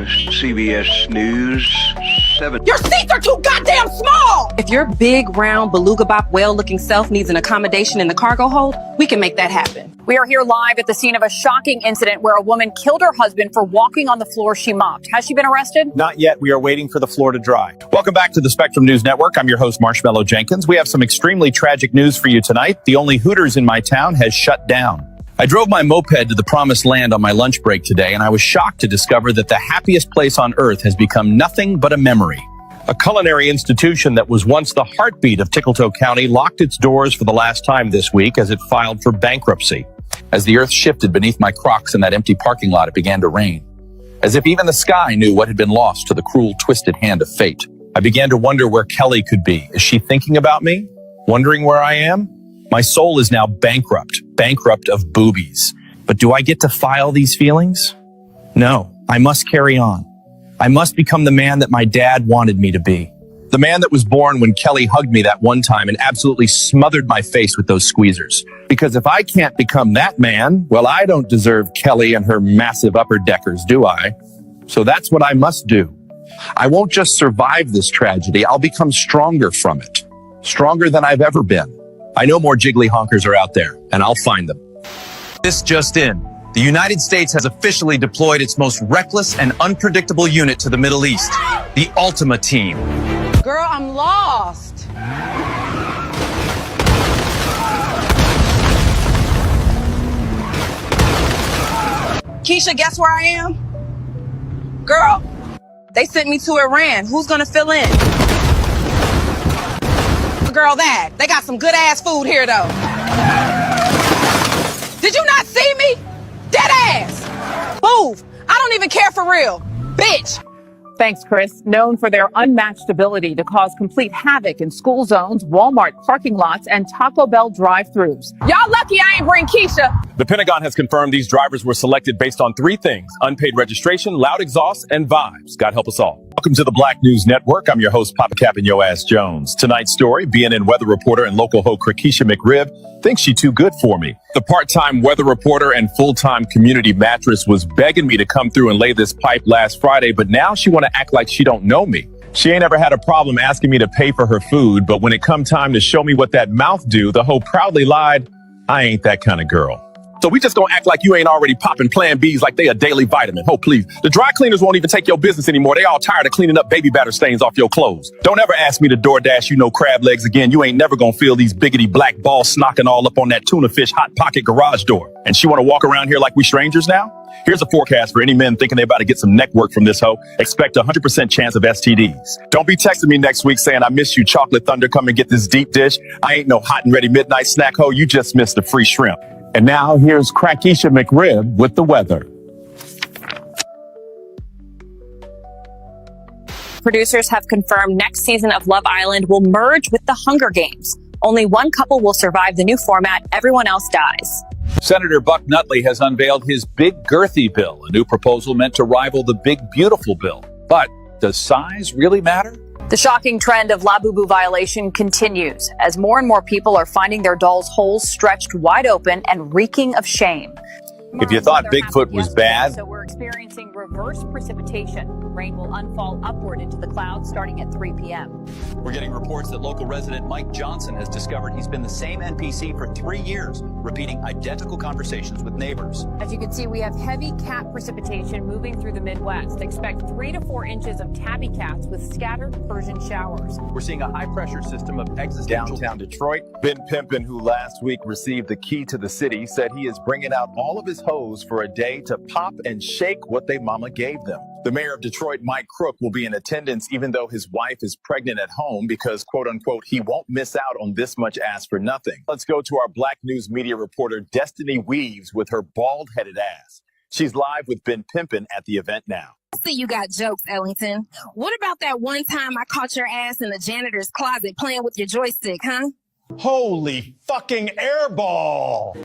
CBS News 7. Your seats are too goddamn small! If your big, round, beluga bop whale-looking self needs an accommodation in the cargo hold, we can make that happen. We are here live at the scene of a shocking incident where a woman killed her husband for walking on the floor she mopped. Has she been arrested? Not yet. We are waiting for the floor to dry. Welcome back to the Spectrum News Network. I'm your host, Marshmallow Jenkins. We have some extremely tragic news for you tonight. The only Hooters in my town has shut down. I drove my moped to the promised land on my lunch break today, and I was shocked to discover that the happiest place on earth has become nothing but a memory. A culinary institution that was once the heartbeat of Tickletoe County locked its doors for the last time this week as it filed for bankruptcy. As the earth shifted beneath my Crocs in that empty parking lot, it began to rain. As if even the sky knew what had been lost to the cruel, twisted hand of fate. I began to wonder where Kelly could be. Is she thinking about me? Wondering where I am? My soul is now bankrupt of boobies. But do I get to file these feelings? No, I must carry on. I must become the man that my dad wanted me to be. The man that was born when Kelly hugged me that one time and absolutely smothered my face with those squeezers. Because if I can't become that man, well, I don't deserve Kelly and her massive upper deckers, do I? So that's what I must do. I won't just survive this tragedy. I'll become stronger from it. Stronger than I've ever been. I know more jiggly honkers are out there, and I'll find them. This just in. The United States has officially deployed its most reckless and unpredictable unit to the Middle East, the Ultima Team. Girl, I'm lost. Keisha, guess where I am? Girl, they sent me to Iran. Who's gonna fill in? Girl, that. They got some good ass food here though. Did you not see me? Dead ass! Move! I don't even care for real. Bitch! Thanks, Chris. Known for their unmatched ability to cause complete havoc in school zones, Walmart parking lots, and Taco Bell drive-thrus. Y'all lucky I ain't bring Keisha. The Pentagon has confirmed these drivers were selected based on three things: unpaid registration, loud exhaust, and vibes. God help us all. Welcome to the Black News Network. I'm your host, Papa Cap and Yo Ass Jones. Tonight's story, BNN weather reporter and local ho Keisha McRib thinks she too good for me. The part-time weather reporter and full-time community mattress was begging me to come through and lay this pipe last Friday, but now she want to act like she don't know me. She ain't ever had a problem asking me to pay for her food, but when it come time to show me what that mouth do, the hoe proudly lied, I ain't that kind of girl. So we just gonna act like you ain't already popping Plan Bs like they a daily vitamin. Oh, please. The dry cleaners won't even take your business anymore. They all tired of cleaning up baby batter stains off your clothes. Don't ever ask me to DoorDash you no crab legs again. You ain't never gonna feel these biggity black balls snocking all up on that tuna fish hot pocket garage door. And she wanna walk around here like we strangers now? Here's a forecast for any men thinking they about to get some neck work from this hoe. Expect a 100% chance of STDs. Don't be texting me next week saying I miss you, chocolate thunder, come and get this deep dish. I ain't no hot and ready midnight snack hoe. You just missed the free shrimp. And now here's Keisha McRib with the weather. Producers have confirmed next season of Love Island will merge with the Hunger Games. Only one couple will survive the new format. Everyone else dies. Senator Buck Nutley has unveiled his Big Girthy Bill, a new proposal meant to rival the Big Beautiful Bill. But does size really matter? The shocking trend of Labubu violation continues as more and more people are finding their dolls' holes stretched wide open and reeking of shame. If you thought Bigfoot was bad, so we're experiencing reverse precipitation. Rain will unfall upward into the clouds starting at 3 p.m. We're getting reports that local resident Mike Johnson has discovered he's been the same NPC for 3 years, repeating identical conversations with neighbors. As you can see, we have heavy cat precipitation moving through the Midwest. Expect 3 to 4 inches of tabby cats with scattered Persian showers. We're seeing a high-pressure system of existential downtown Detroit. Ben Pimpin, who last week received the key to the city, said he is bringing out all of his hoes for a day to pop and shake what they mama gave them. The mayor of Detroit, Mike Crook, will be in attendance even though his wife is pregnant at home because, quote unquote, he won't miss out on this much ass for nothing. Let's go to our Black News media reporter, Destiny Weaves, with her bald-headed ass. She's live with Ben Pimpin at the event now. See, you got jokes, Ellington. What about that one time I caught your ass in the janitor's closet playing with your joystick, huh? Holy fucking airball!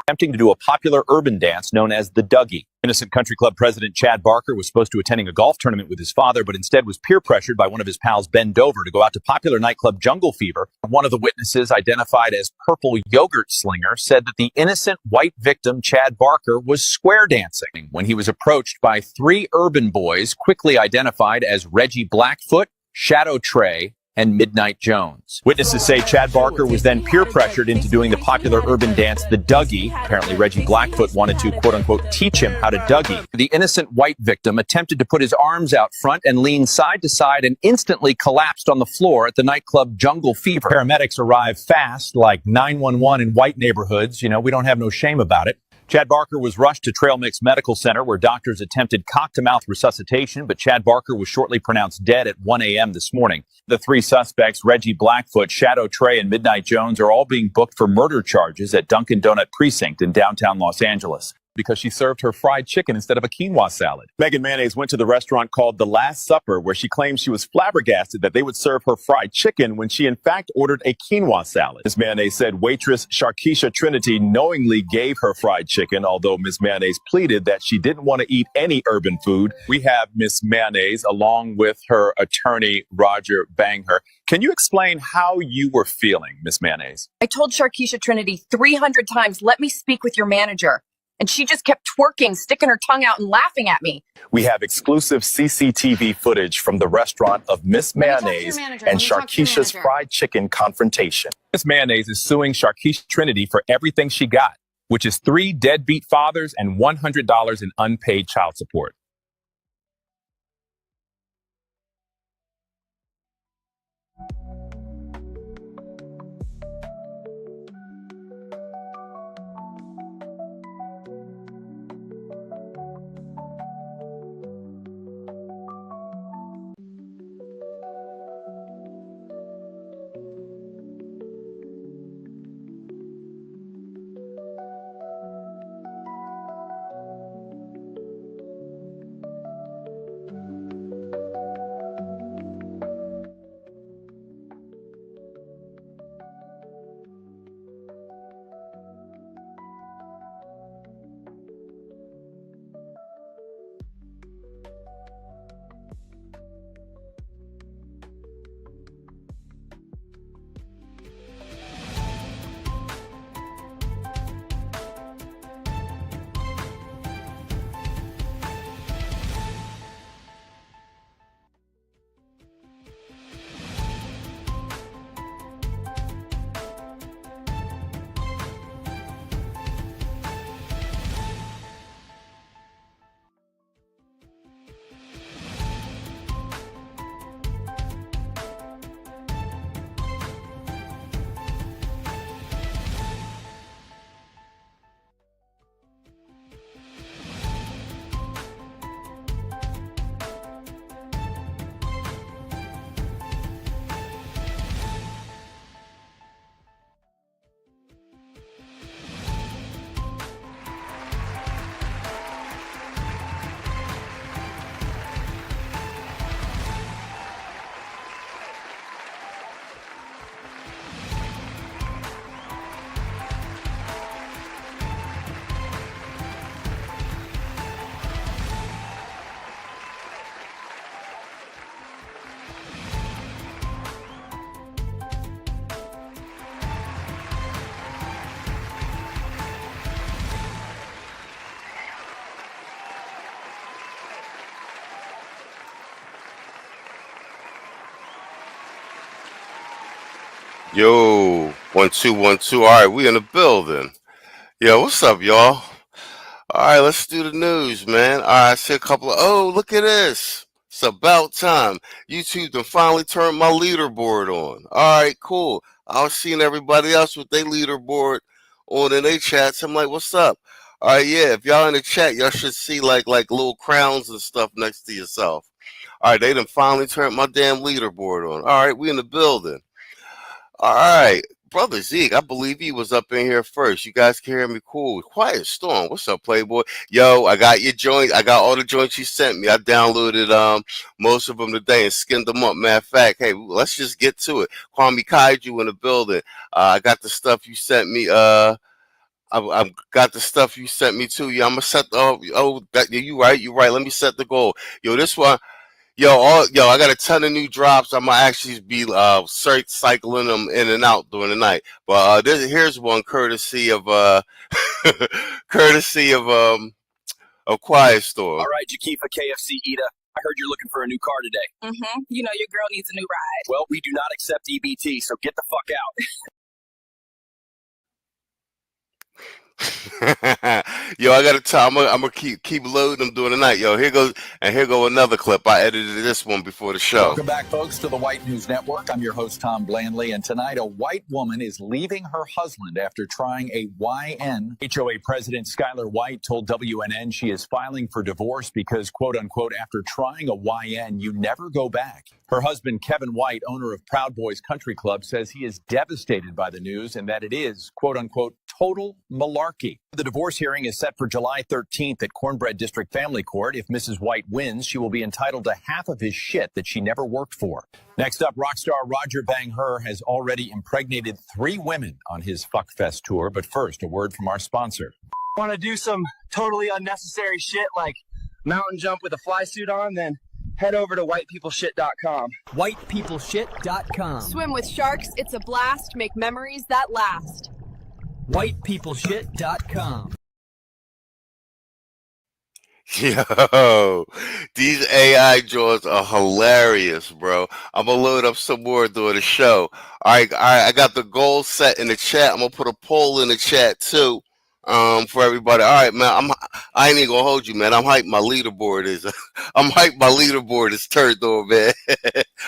attempting to do a popular urban dance known as the Dougie. Innocent Country Club president Chad Barker was supposed to attending a golf tournament with his father, but instead was peer pressured by one of his pals, Ben Dover, to go out to popular nightclub Jungle Fever. One of the witnesses, identified as Purple Yogurt Slinger, said that the innocent white victim, Chad Barker, was square dancing when he was approached by three urban boys, quickly identified as Reggie Blackfoot, Shadow Trey, and Midnight Jones. Witnesses say Chad Barker was then peer pressured into doing the popular urban dance, the Dougie. Apparently, Reggie Blackfoot wanted to, quote unquote, teach him how to Dougie. The innocent white victim attempted to put his arms out front and lean side to side and instantly collapsed on the floor at the nightclub Jungle Fever. Paramedics arrived fast, like 911 in white neighborhoods. You know, we don't have no shame about it. Chad Barker was rushed to Trail Mix Medical Center, where doctors attempted cock-to-mouth resuscitation, but Chad Barker was shortly pronounced dead at 1 a.m. this morning. The three suspects, Reggie Blackfoot, Shadow Trey, and Midnight Jones, are all being booked for murder charges at Dunkin' Donut Precinct in downtown Los Angeles because she served her fried chicken instead of a quinoa salad. Megan Mayonnaise went to the restaurant called The Last Supper, where she claims she was flabbergasted that they would serve her fried chicken when she in fact ordered a quinoa salad. Ms. Mayonnaise said waitress Sharkeisha Trinity knowingly gave her fried chicken, although Ms. Mayonnaise pleaded that she didn't want to eat any urban food. We have Ms. Mayonnaise along with her attorney, Roger Bangher. Can you explain how you were feeling, Ms. Mayonnaise? I told Sharkeisha Trinity 300 times, let me speak with your manager. And she just kept twerking, sticking her tongue out and laughing at me. We have exclusive CCTV footage from the restaurant of Miss Mayonnaise and Sharkeisha's fried chicken confrontation. Miss Mayonnaise is suing Sharkeisha Trinity for everything she got, which is 3 deadbeat fathers and $100 in unpaid child support. Yo, 1 2 1 2. All right, we in the building. Yo, what's up, y'all? All right, let's do the news, man. All right, I see a couple of. Oh, look at this. It's about time. YouTube done finally turned my leaderboard on. All right, cool. I was seeing everybody else with their leaderboard on in their chats. I'm like, what's up? All right, yeah. If y'all in the chat, y'all should see like little crowns and stuff next to yourself. All right, they done finally turned my damn leaderboard on. All right, we in the building. All right, brother Zeke, I believe he was up in here first. You guys can hear me cool. Quiet Storm, what's up, Playboy? Yo, I got your joints. I got all the joints you sent me. I downloaded most of them today and skinned them up. Matter of fact, hey, let's just get to it. Kwame Kaiju in the building. I got the stuff you sent me I got the stuff you sent me too. Yeah, I'm gonna set the you right. Let me set the goal. Yo, this one, I got a ton of new drops. I'm gonna actually be cycling them in and out during the night. But here's one courtesy of courtesy of Quiet Storm. All right, Jakifa KFC Ida. I heard you're looking for a new car today. Mm-hmm. You know your girl needs a new ride. Well, we do not accept EBT, so get the fuck out. Yo, I gotta tell. I'm gonna keep loading them during the night. Yo, here goes another clip. I edited this one before the show. Welcome back, folks, to the White News Network. I'm your host, Tom Blandley, and tonight a white woman is leaving her husband after trying a YN. HOA President Skylar White told WNN she is filing for divorce because, quote unquote, after trying a YN, you never go back. Her husband, Kevin White, owner of Proud Boys Country Club, says he is devastated by the news and that it is, quote unquote, total malarkey. The divorce hearing is set for July 13th at Cornbread District Family Court. If Mrs. White wins, she will be entitled to half of his shit that she never worked for. Next up, rock star Roger Bang-Her has already impregnated 3 women on his Fuckfest tour. But first, a word from our sponsor. Want to do some totally unnecessary shit like mountain jump with a fly suit on, then head over to whitepeopleshit.com. Whitepeopleshit.com. Swim with sharks, it's a blast. Make memories that last. Whitepeopleshit.com. Yo, these AI joints are hilarious, bro. I'm gonna load up some more during the show. All right, I got the goal set in the chat. I'm gonna put a poll in the chat too, for everybody. All right, man. I ain't even gonna hold you, man. I'm hyped. My leaderboard is. I'm hyped. My leaderboard is turned on, man.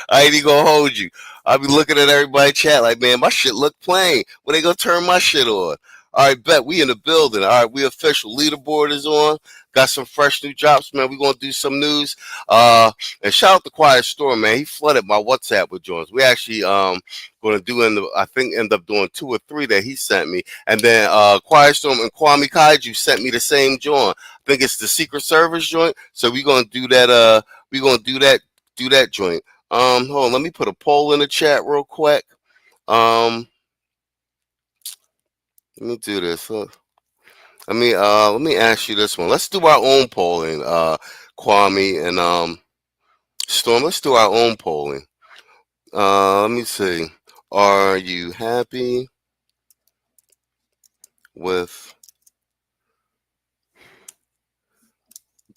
I ain't even gonna hold you. I'll be looking at everybody chat like, man, my shit look plain. When they gonna turn my shit on? All right, bet we in the building. All right, we official. Leaderboard is on. Got some fresh new drops, man. We gonna do some news. And shout out to Quiet Storm, man. He flooded my WhatsApp with joints. We actually gonna do end up doing 2 or 3 that he sent me. And then Quiet Storm and Kwame Kaiju sent me the same joint. I think it's the Secret Service joint. So we gonna do that. We gonna do that joint. Hold on, let me put a poll in the chat real quick. Let me do this. Let me ask you this one. Let's do our own polling, Kwame and Storm. Let's do our own polling. Let me see. Are you happy with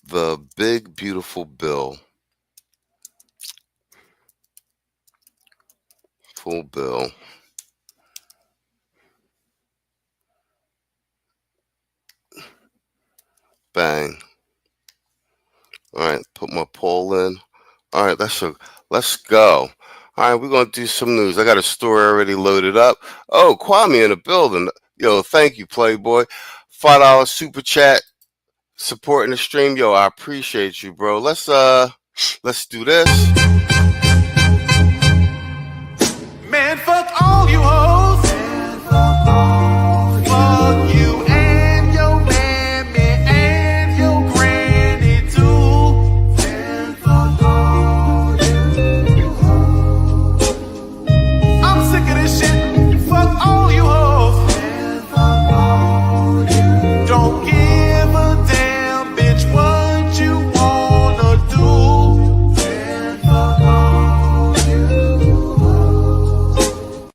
the big beautiful bill? Full bill. Bang. All right, put my poll in. All right, let's go. All right, we're gonna do some news. I got a story already loaded up. Oh, Kwame in the building. Yo, thank you, Playboy. $5 super chat supporting the stream. Yo, I appreciate you, bro. Let's do this. Man, fuck all you hoes. Fuck you and your mammy and your granny too. Fuck all you hoes. I'm sick of this shit. Fuck all you hoes. Fuck all you. Don't give a damn, bitch, what you wanna do. Fuck all you hoes.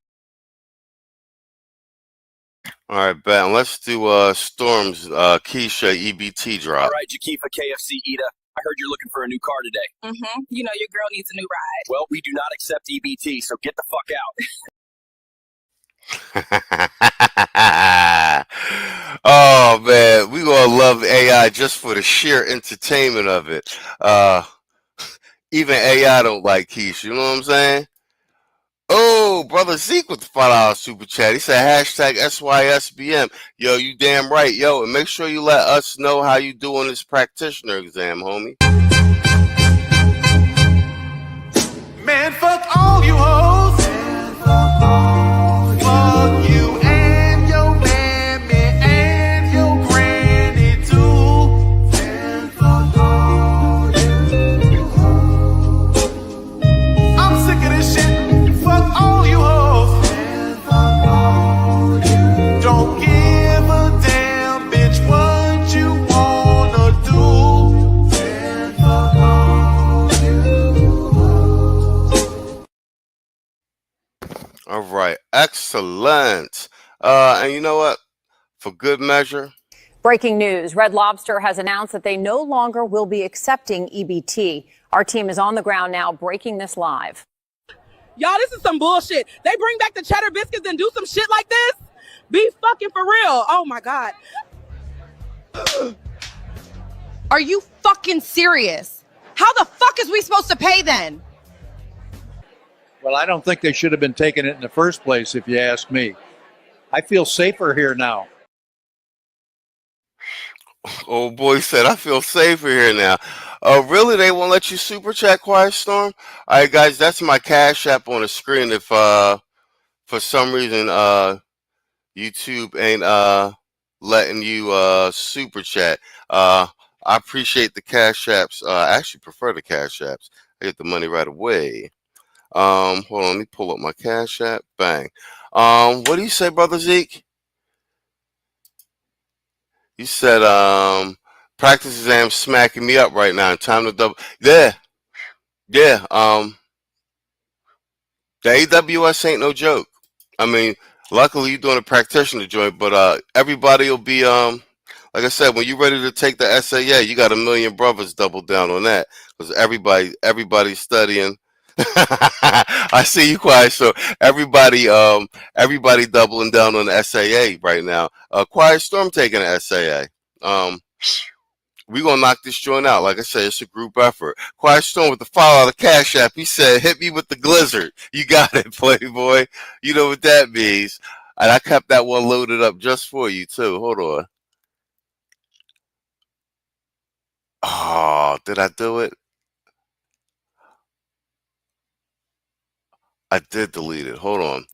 All right, Ben. Let's do Storm's Keisha EBT drop. All right, Jakifa KFC Ida. I heard you're looking for a new car today. Mm-hmm. You know your girl needs a new ride. Well, we do not accept EBT, so get the fuck out. Oh man, we gonna love AI just for the sheer entertainment of it. Even AI don't like Keisha, you know what I'm saying? Oh, brother Zeke with the $5 super chat. He said hashtag SYSBM. Yo, you damn right. Yo, and make sure you let us know how you doing this practitioner exam, homie. Man, fuck all you hoes. Fuck you and your mammy and your granny too. Fuck all you hoes. I'm sick of this shit. Fuck all you hoes. Don't give a Excellent. And you know what? For good measure. Breaking news. Red Lobster has announced that they no longer will be accepting EBT. Our team is on the ground now breaking this live. Y'all, this is some bullshit. They bring back the cheddar biscuits and do some shit like this? Be fucking for real. Oh my God. Are you fucking serious? How the fuck is we supposed to pay then? Well, I don't think they should have been taking it in the first place, if you ask me. I feel safer here now. Old boy said, I feel safer here now. Really? They won't let you super chat, Quiet Storm? All right, guys, that's my Cash App on the screen. If for some reason YouTube ain't letting you super chat, I appreciate the Cash Apps. I actually prefer the Cash Apps. I get the money right away. Hold on, let me pull up my Cash App. Bang. What do you say, Brother Zeke? You said, practice exam smacking me up right now. Time to double. Yeah. Yeah. The AWS ain't no joke. I mean, luckily you're doing a practitioner joint, but everybody will be, like I said, when you're ready to take the SAA, you got a million brothers double down on that because everybody's studying. I see you, Quiet. So everybody doubling down on the SAA right now. Quiet Storm taking the SAA. We gonna knock this joint out. Like I said, it's a group effort. Quiet Storm with the follow out of Cash App. He said, "Hit me with the Glizzard." You got it, Playboy. You know what that means. And I kept that one loaded up just for you too. Hold on. Oh, did I do it? I did delete it. Hold on.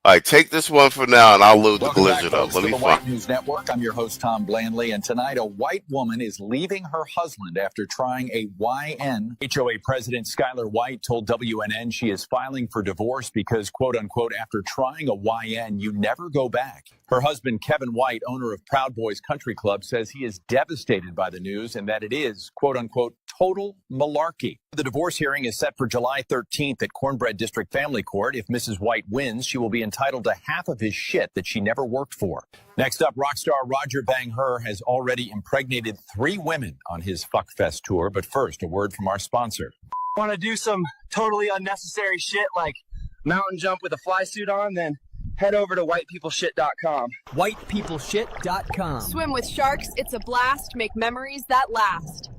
All right, take this one for now, and I'll load the Glizzard up. Let me the find. White News Network. I'm your host, Tom Blandley, and tonight a white woman is leaving her husband after trying a YN. HOA President Skylar White told WNN she is filing for divorce because, quote unquote, after trying a YN, you never go back. Her husband, Kevin White, owner of Proud Boys Country Club, says he is devastated by the news and that it is, quote unquote, total malarkey. The divorce hearing is set for July 13th at Cornbread District Family Court. If Mrs. White wins, she will be entitled to half of his shit that she never worked for. Next up, rock star Roger Bang-Her has already impregnated 3 women on his Fuckfest tour. But first, a word from our sponsor. Want to do some totally unnecessary shit like mountain jump with a fly suit on, then head over to whitepeopleshit.com. Whitepeopleshit.com. Swim with sharks. It's a blast. Make memories that last.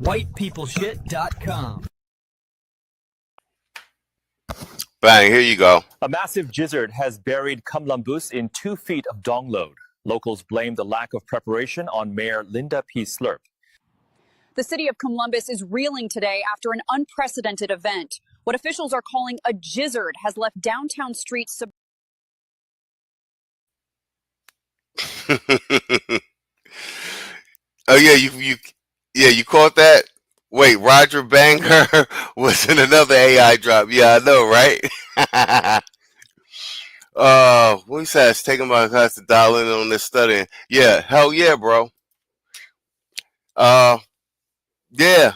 Whitepeopleshit.com. Bang, here you go. A massive gizzard has buried Kamlambus in 2 feet of dongload. Locals blame the lack of preparation on Mayor Linda P. Slurp. The city of Columbus is reeling today after an unprecedented event. What officials are calling a gizzard has left downtown streets. Oh yeah, you caught that? Wait, Roger Banger was in another AI drop. Yeah, I know, right? What he says, taking my class to dial in on this studying. Yeah, hell yeah, bro. Yeah,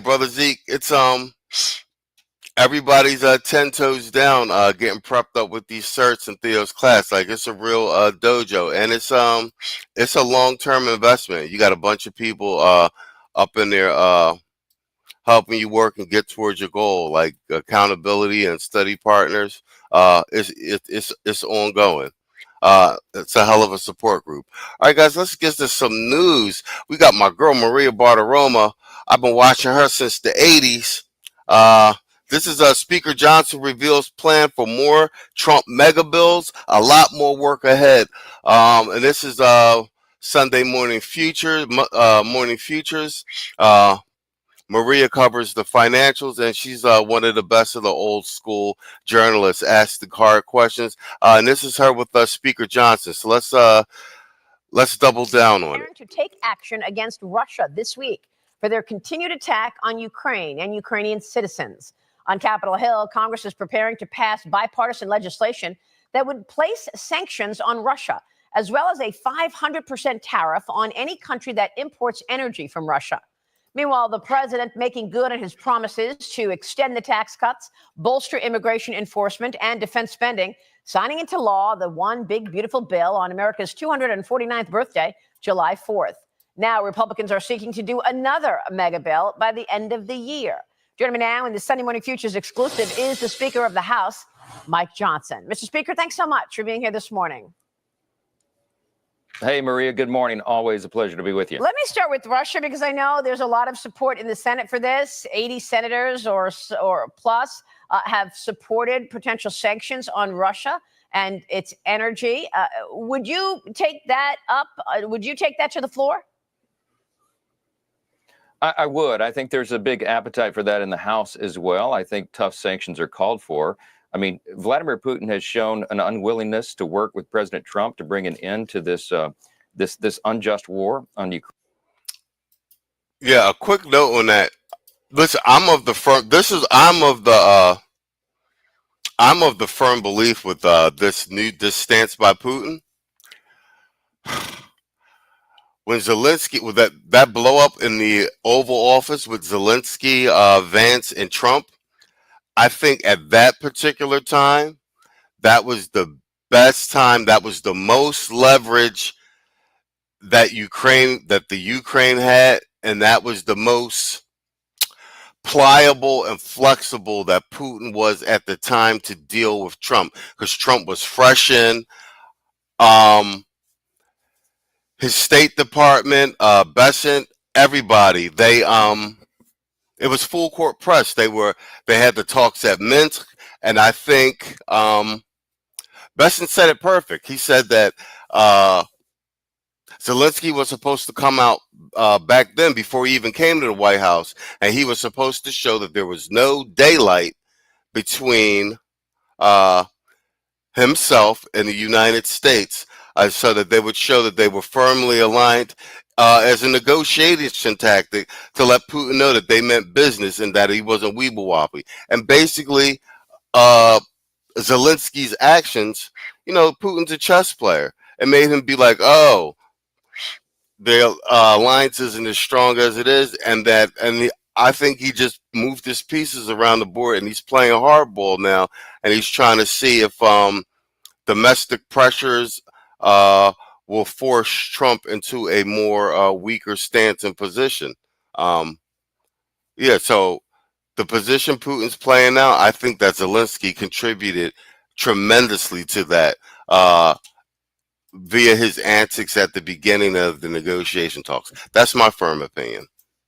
brother Zeke, it's everybody's 10 toes down, getting prepped up with these certs in Theo's class. Like it's a real dojo, and it's a long-term investment. You got a bunch of people up in there helping you work and get towards your goal, like accountability and study partners. It's ongoing. It's a hell of a support group. All right, guys, let's get to some news. We got my girl Maria Bartiromo. I've been watching her since the 80s. This is Speaker Johnson reveals plan for more Trump mega bills. A lot more work ahead. And this is Sunday Morning Futures. Maria covers the financials, and she's one of the best of the old school journalists. Ask the hard questions, and this is her with Speaker Johnson. So let's double down on it. To take action against Russia this week for their continued attack on Ukraine and Ukrainian citizens. On Capitol Hill, Congress is preparing to pass bipartisan legislation that would place sanctions on Russia, as well as a 500% tariff on any country that imports energy from Russia. Meanwhile, the president making good on his promises to extend the tax cuts, bolster immigration enforcement, and defense spending, signing into law the one big, beautiful bill on America's 249th birthday, July 4th. Now, Republicans are seeking to do another mega bill by the end of the year. Joining me now in the Sunday Morning Futures exclusive is the Speaker of the House, Mike Johnson. Mr. Speaker, thanks so much for being here this morning. Hey, Maria, good morning. Always a pleasure to be with you. Let me start with Russia, because I know there's a lot of support in the Senate for this. 80 senators or plus have supported potential sanctions on Russia and its energy. Would you take that up? Would you take that to the floor? I would. I think there's a big appetite for that in the House as well. I think tough sanctions are called for. I mean, Vladimir Putin has shown an unwillingness to work with President Trump to bring an end to this this unjust war on Ukraine. Yeah, a quick note on that. Listen, I'm of the firm belief with this stance by Putin. When Zelensky, with that blow up in the Oval Office with Zelensky, Vance, and Trump, I think at that particular time, that was the best time. That was the most leverage that the Ukraine had, and that was the most pliable and flexible that Putin was at the time to deal with Trump, because Trump was fresh in. His State Department, Bessent, everybody, it was full court press. They had the talks at Minsk, and I think Bessent said it perfect. He said that Zelensky was supposed to come out back then, before he even came to the White House, and he was supposed to show that there was no daylight between himself and the United States, so that they would show that they were firmly aligned as a negotiation tactic to let Putin know that they meant business and that he wasn't weeble-wobbly. And basically, Zelensky's actions, Putin's a chess player. It made him be like, oh, the alliance isn't as strong as it is, I think he just moved his pieces around the board, and he's playing hardball now, and he's trying to see if domestic pressures will force Trump into a more weaker stance and position. So the position Putin's playing now, I think that Zelensky contributed tremendously to that via his antics at the beginning of the negotiation talks. That's my firm opinion.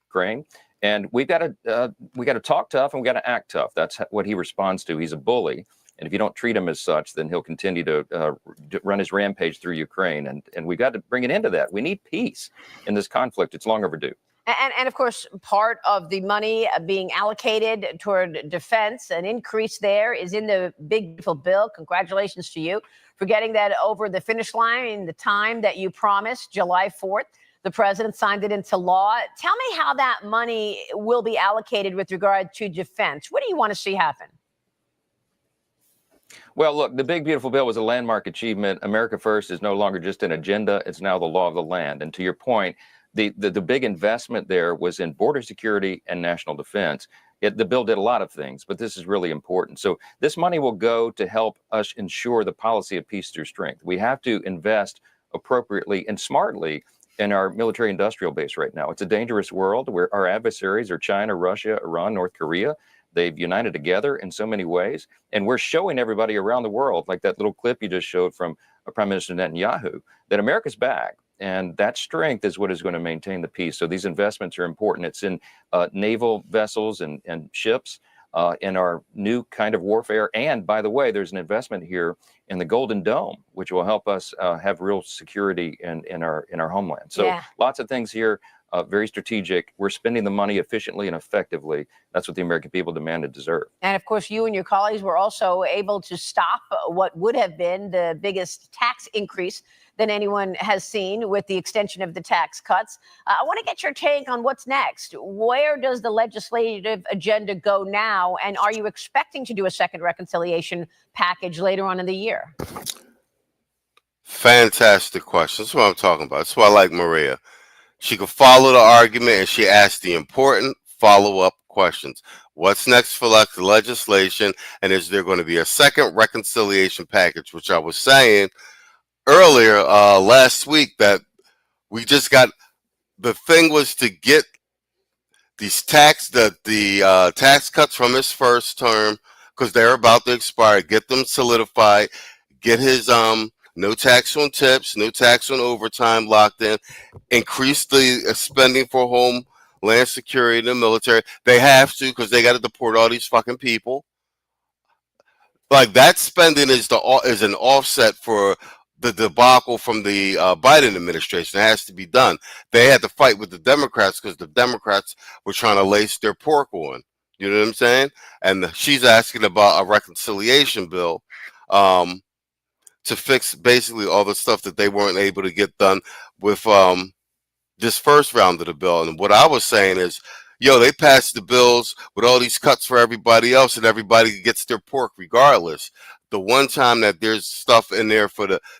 Ukraine, and we got to talk tough and we got to act tough. That's what he responds to. He's a bully. And if you don't treat him as such, then he'll continue to run his rampage through Ukraine. And we got to bring an end to that. We need peace in this conflict. It's long overdue. And of course, part of the money being allocated toward defense, an increase there is in the big, beautiful bill. Congratulations to you for getting that over the finish line in the time that you promised, July 4th. The president signed it into law. Tell me how that money will be allocated with regard to defense. What do you want to see happen? Well, look, the big, beautiful bill was a landmark achievement. America First is no longer just an agenda. It's now the law of the land. And to your point, the big investment there was in border security and national defense. The bill did a lot of things, but this is really important. So this money will go to help us ensure the policy of peace through strength. We have to invest appropriately and smartly in our military industrial base right now. It's a dangerous world where our adversaries are China, Russia, Iran, North Korea. They've united together in so many ways. And we're showing everybody around the world, like that little clip you just showed from Prime Minister Netanyahu, that America's back. And that strength is what is going to maintain the peace. So these investments are important. It's in naval vessels and ships, in our new kind of warfare. And by the way, there's an investment here in the Golden Dome, which will help us have real security in our homeland. So lots of things here. Very strategic. We're spending the money efficiently and effectively. That's what the American people demand and deserve. And of course, you and your colleagues were also able to stop what would have been the biggest tax increase than anyone has seen with the extension of the tax cuts. I want to get your take on what's next. Where does the legislative agenda go now? And are you expecting to do a second reconciliation package later on in the year? Fantastic question. That's what I'm talking about. That's why I like Maria. She could follow the argument, and she asked the important follow-up questions. What's next for legislation, and is there going to be a second reconciliation package, which I was saying earlier last week that we just got. The thing was to get these tax cuts from his first term, because they're about to expire, get them solidified, get his no tax on tips, no tax on overtime locked in, increase the spending for homeland security in the military. They have to, because they got to deport all these fucking people. Like, that spending is an offset for the debacle from the Biden administration. It has to be done. They had to fight with the Democrats because the Democrats were trying to lace their pork on. You know what I'm saying? And she's asking about a reconciliation bill to fix basically all the stuff that they weren't able to get done with this first round of the bill. And what I was saying is, they passed the bills with all these cuts for everybody else, and everybody gets their pork regardless. The one time that there's stuff in there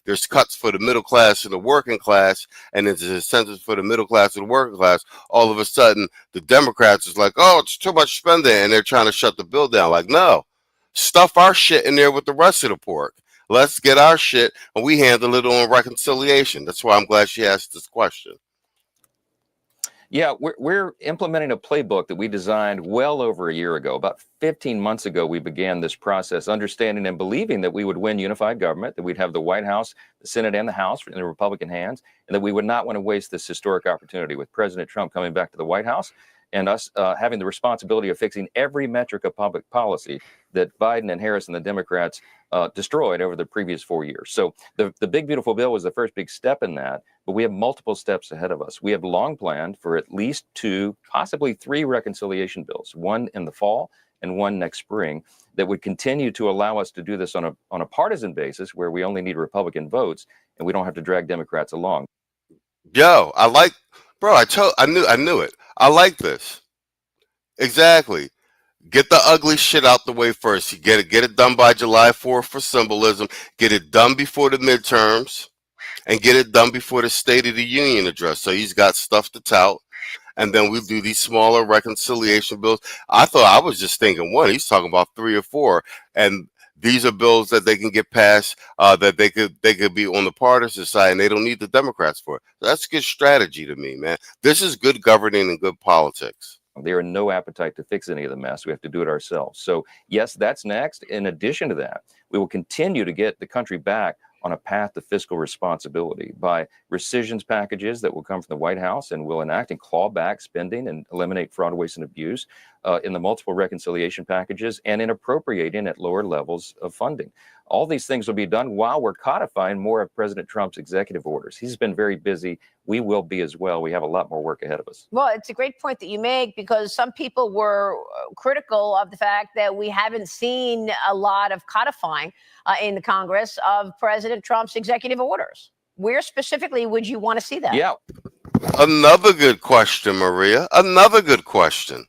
there's cuts for the middle class and the working class, and there's incentives for the middle class and the working class, all of a sudden the Democrats is like, oh, it's too much spending, and they're trying to shut the bill down. Like, no, stuff our shit in there with the rest of the pork. Let's get our shit, and we handle it on reconciliation. That's why I'm glad she asked this question. Yeah, we're implementing a playbook that we designed well over a year ago. About 15 months ago, we began this process, understanding and believing that we would win unified government, that we'd have the White House, the Senate, and the House in the Republican hands, and that we would not want to waste this historic opportunity with President Trump coming back to the White House and us having the responsibility of fixing every metric of public policy that Biden and Harris and the Democrats destroyed over the previous 4 years. So the big, beautiful bill was the first big step in that, but we have multiple steps ahead of us. We have long planned for at least 2, possibly 3 reconciliation bills, one in the fall and one next spring, that would continue to allow us to do this on a partisan basis where we only need Republican votes and we don't have to drag Democrats along. Yo, I knew it. I like this. Exactly. Get the ugly shit out the way first. You get it done by July 4th for symbolism. Get it done before the midterms, and get it done before the State of the Union address. So he's got stuff to tout. And then we'll do these smaller reconciliation bills. I was just thinking one. He's talking about 3 or 4, and these are bills that they can get passed, that they could be on the partisan side, and they don't need the Democrats for it. So that's good strategy to me, man. This is good governing and good politics. There is no appetite to fix any of the mess. We have to do it ourselves. So yes, that's next. In addition to that, we will continue to get the country back on a path to fiscal responsibility by rescissions packages that will come from the White House and will enact and claw back spending and eliminate fraud, waste, and abuse in the multiple reconciliation packages, and in appropriating at lower levels of funding. All these things will be done while we're codifying more of President Trump's executive orders. He's been very busy. We will be as well. We have a lot more work ahead of us. Well, it's a great point that you make, because some people were critical of the fact that we haven't seen a lot of codifying in the Congress of President Trump's executive orders. Where specifically would you want to see that? Yeah. Another good question, Maria. Another good question.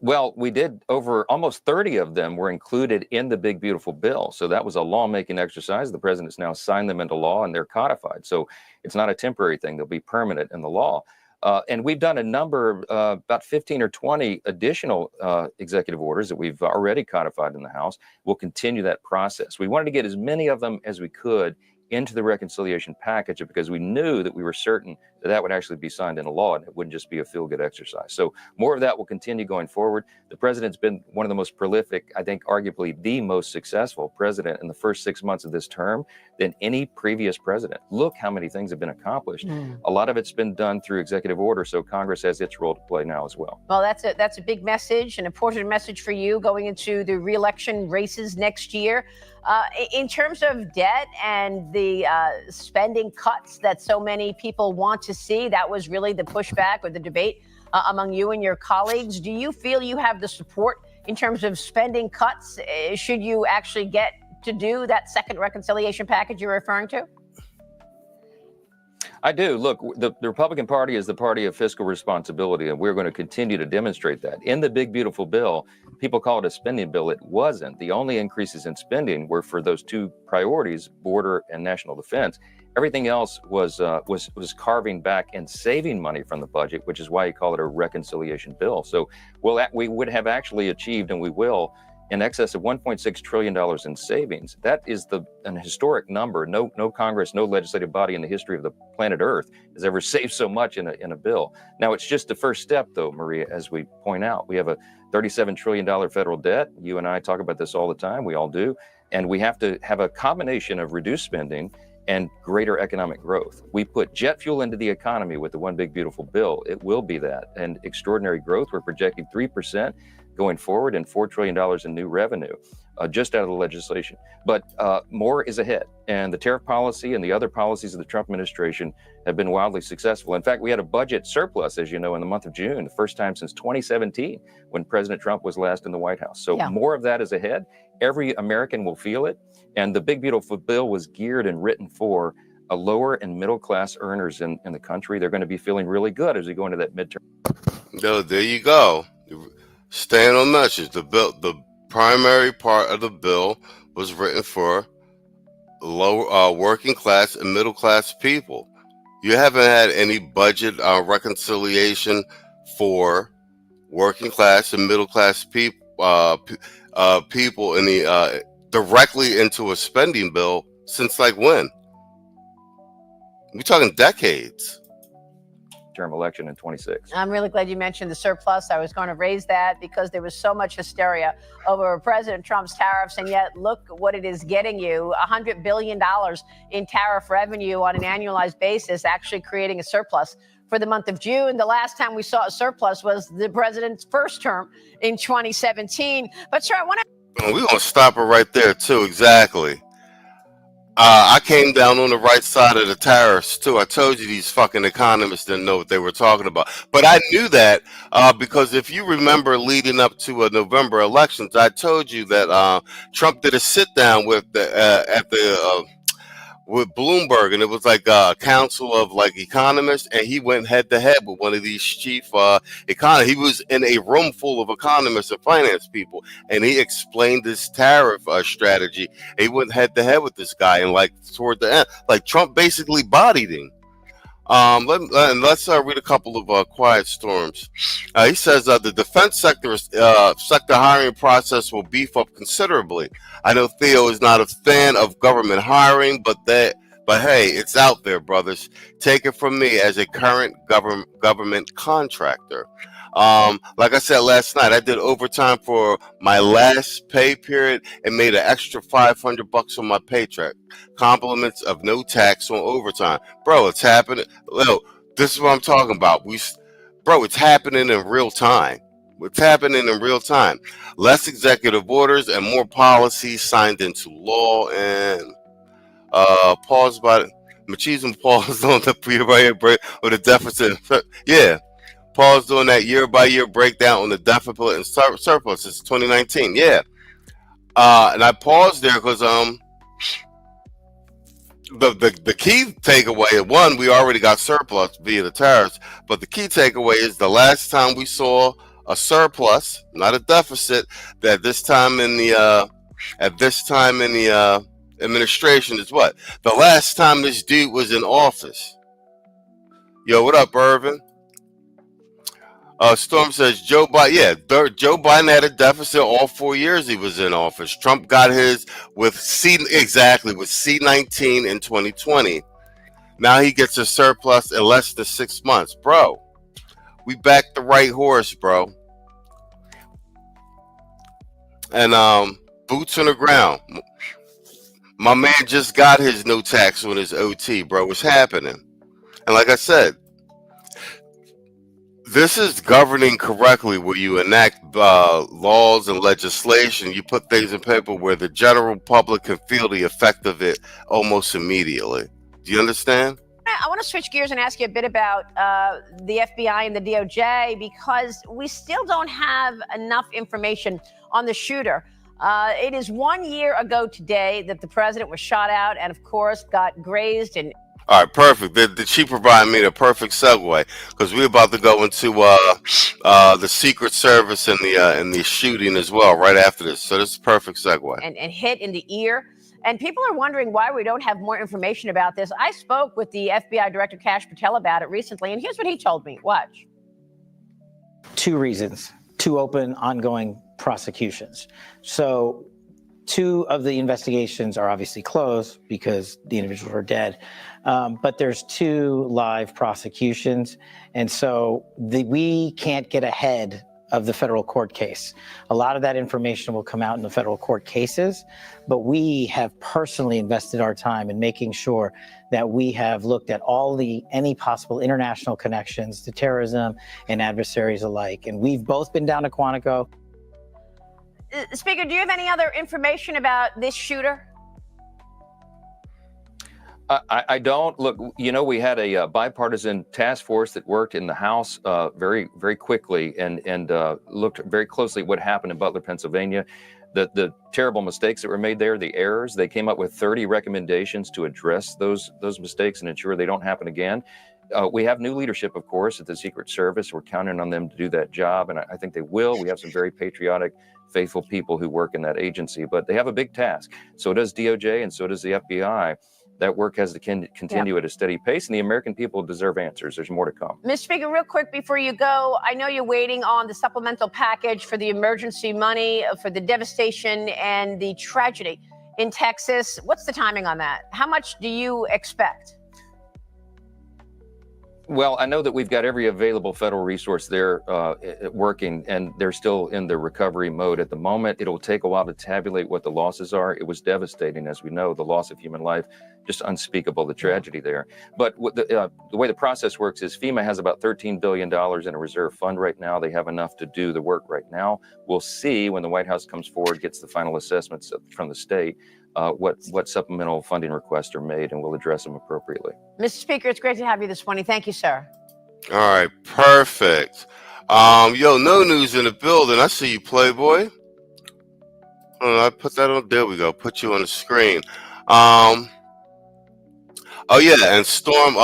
Well, we did over almost 30 of them were included in the big, beautiful bill. So that was a lawmaking exercise. The president's now signed them into law, and they're codified. So it's not a temporary thing. They'll be permanent in the law. And we've done a number, about 15 or 20 additional executive orders that we've already codified in the House. We'll continue that process. We wanted to get as many of them as we could into the reconciliation package because we knew that we were certain that that would actually be signed into law and it wouldn't just be a feel-good exercise. So more of that will continue going forward. The president's been one of the most prolific, I think arguably the most successful president in the first 6 months of this term than any previous president. Look how many things have been accomplished. A lot of it's been done through executive order, so Congress has its role to play now as well. Well, that's a big message, an important message for you going into the re-election races next year. In terms of debt and the spending cuts that so many people want to see, that was really the pushback or the debate among you and your colleagues. Do you feel you have the support in terms of spending cuts? Should you actually get to do that second reconciliation package you're referring to? I do. Look, the Republican Party is the party of fiscal responsibility, and we're going to continue to demonstrate that. In the big, beautiful bill, people call it a spending bill. It wasn't. The only increases in spending were for those two priorities, border and national defense. Everything else was carving back and saving money from the budget, which is why you call it a reconciliation bill. So we would have actually achieved, and we will, in excess of $1.6 trillion in savings. That is an historic number. No Congress, no legislative body in the history of the planet Earth has ever saved so much in a bill. Now, it's just the first step, though, Maria, as we point out. We have a $37 trillion federal debt. You and I talk about this all the time. We all do. And we have to have a combination of reduced spending and greater economic growth. We put jet fuel into the economy with the One Big Beautiful Bill. It will be that. And extraordinary growth. We're projecting 3% going forward and $4 trillion in new revenue just out of the legislation. But more is ahead. And the tariff policy and the other policies of the Trump administration have been wildly successful. In fact, we had a budget surplus, as you know, in the month of June, the first time since 2017, when President Trump was last in the White House. So more of that is ahead. Every American will feel it. And the Big Beautiful Bill was geared and written for a lower and middle class earners in the country. They're going to be feeling really good as we go into that midterm. No, there you go. Staying on message. The primary part of the bill was written for low working class and middle class people. You haven't had any budget reconciliation for working class and middle class people in the directly into a spending bill since like when? We're talking decades. Term election in 26. I'm really glad you mentioned the surplus. I was going to raise that because there was so much hysteria over President Trump's tariffs, and yet look what it is getting you. $100 billion in tariff revenue on an annualized basis, actually creating a surplus for the month of June. The last time we saw a surplus was the president's first term in 2017. But sir, I want to... We're going to stop it right there too, exactly. I came down on the right side of the tariffs too. I told you these fucking economists didn't know what they were talking about. But I knew that because if you remember leading up to November elections, I told you that Trump did a sit down with with Bloomberg, and it was like a council of like economists, and he went head to head with one of these chief economists. He was in a room full of economists and finance people, and he explained this tariff strategy. He went head to head with this guy, and like toward the end, like Trump basically bodied him. Let's read a couple of quiet storms. He says the defense sector hiring process will beef up considerably. I know Theo is not a fan of government hiring, but hey, it's out there, brothers. Take it from me as a current government contractor. Like I said last night, I did overtime for my last pay period and made an extra $500 on my paycheck. Compliments of no tax on overtime. Bro, it's happening. This is what I'm talking about. It's happening in real time. It's happening in real time. Less executive orders and more policies signed into law. And pause by machismo paused on the year-by-year break or the deficit. Yeah. Paused on that year-by-year breakdown on the deficit and surplus since 2019. Yeah. And I paused there because the key takeaway, one, we already got surplus via the tariffs, but the key takeaway is the last time we saw a surplus, not a deficit, that this time in the administration is what? The last time this dude was in office. Yo, what up, Irvin? Storm says Joe Biden. Yeah, Joe Biden had a deficit all 4 years he was in office. Trump got his with C19 in 2020. Now he gets a surplus in less than 6 months, bro. We backed the right horse, bro. And boots on the ground. My man just got his no tax on his OT, bro. What's happening? And like I said, this is governing correctly where you enact laws and legislation. You put things in paper where the general public can feel the effect of it almost immediately. Do you understand? I want to switch gears and ask you a bit about the FBI and the DOJ, because we still don't have enough information on the shooter. It is 1 year ago today that the president was shot out and, of course, got grazed. And all right, perfect. Did she provide me the perfect segue? Because we're about to go into the Secret Service and the shooting as well right after this. So this is a perfect segue. And hit in the ear. And people are wondering why we don't have more information about this. I spoke with the FBI Director Kash Patel about it recently, and here's what he told me. Watch. 2 reasons, 2 open, ongoing prosecutions. So 2 of the investigations are obviously closed because the individuals are dead. But there's 2 live prosecutions. And so we can't get ahead of the federal court case. A lot of that information will come out in the federal court cases, but we have personally invested our time in making sure that we have looked at any possible international connections to terrorism and adversaries alike. And we've both been down to Quantico. Speaker, do you have any other information about this shooter? I don't. Look, we had a bipartisan task force that worked in the House very, very quickly and looked very closely at what happened in Butler, Pennsylvania. The terrible mistakes that were made there, the errors. They came up with 30 recommendations to address those mistakes and ensure they don't happen again. We have new leadership, of course, at the Secret Service. We're counting on them to do that job, and I think they will. We have some very patriotic, faithful people who work in that agency, but they have a big task. So does DOJ and so does the FBI. That work has to continue at a steady pace, and the American people deserve answers. There's more to come. Mr. Speaker, real quick before you go, I know you're waiting on the supplemental package for the emergency money for the devastation and the tragedy in Texas. What's the timing on that? How much do you expect? Well, I know that we've got every available federal resource there working, and they're still in the recovery mode at the moment. It'll take a while to tabulate what the losses are. It was devastating, as we know, the loss of human life, just unspeakable, the tragedy there. But the way the process works is FEMA has about $13 billion in a reserve fund right now. They have enough to do the work right now. We'll see when the White House comes forward, gets the final assessments from the state, what supplemental funding requests are made, and we'll address them appropriately. Mr. Speaker, it's great to have you this morning. Thank you, sir. All right, perfect. No news in the building. I see you, Playboy. I put that on. There we go. Put you on the screen. Oh yeah, and Storm.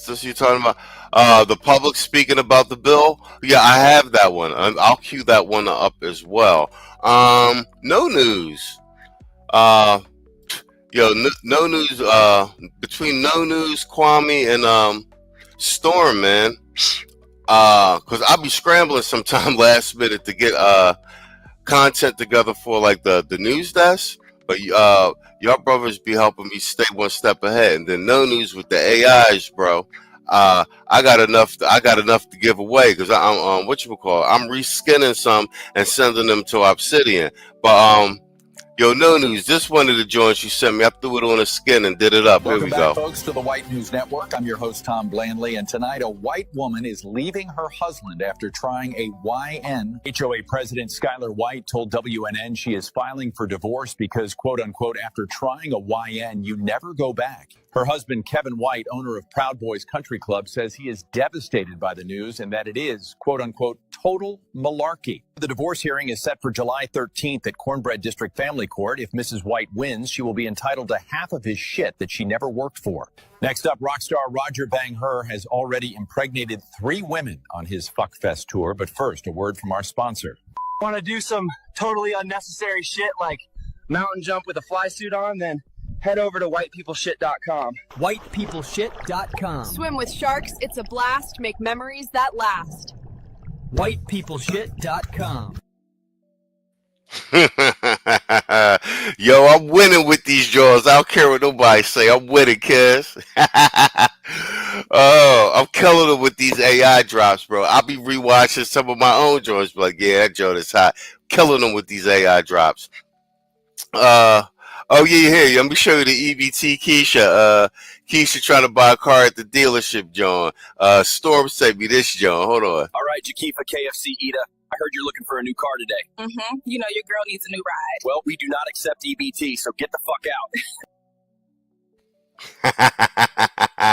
This you talking about? The public speaking about the bill. Yeah, I have that one. I'll cue that one up as well. No news. No news. Between no news, Kwame, and Storm, man. Cause I'll be scrambling sometime last minute to get content together for like the news desk, but y'all brothers be helping me stay one step ahead. And then no news with the AIs, bro. I got enough to give away because I'm I'm reskinning some and sending them to Obsidian. But no news. This one of the joints you sent me, I threw it on a skin and did it up. Welcome Here we back, go. folks, to the White News Network. I'm your host, Tom Blandley, and tonight a white woman is leaving her husband after trying a YN. HOA President Skylar White told WNN she is filing for divorce because, quote unquote, after trying a YN, you never go back. Her husband, Kevin White, owner of Proud Boys Country Club, says he is devastated by the news and that it is, quote unquote, total malarkey. The divorce hearing is set for July 13th at Cornbread District Family Court. If Mrs. White wins, she will be entitled to half of his shit that she never worked for. Next up, rock star Roger Bang-Her has already impregnated 3 women on his Fuckfest tour. But first, a word from our sponsor. Want to do some totally unnecessary shit like mountain jump with a fly suit on, then head over to whitepeopleshit.com. Whitepeopleshit.com. Swim with sharks. It's a blast. Make memories that last. Whitepeopleshit.com. Yo, I'm winning with these jaws. I don't care what nobody say. I'm winning, kids. Oh, I'm killing them with these AI drops, bro. I'll be rewatching some of my own jaws, but like, yeah, that joint is hot. Killing them with these AI drops. Oh yeah, here. Let me show you the EBT Keisha. Keisha trying to buy a car at the dealership, John. Storm sent me this, John. Hold on. All right, Jakifa KFC Ida. I heard you're looking for a new car today. Mm-hmm. You know your girl needs a new ride. Well, we do not accept EBT, so get the fuck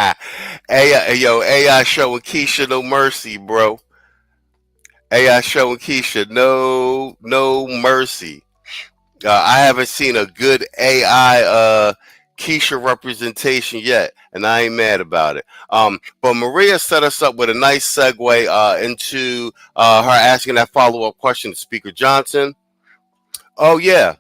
out. AI showing Keisha no mercy, bro. AI showing Keisha no mercy. I haven't seen a good AI Keisha representation yet, and I ain't mad about it. But Maria set us up with a nice segue into her asking that follow-up question to Speaker Johnson. Oh yeah,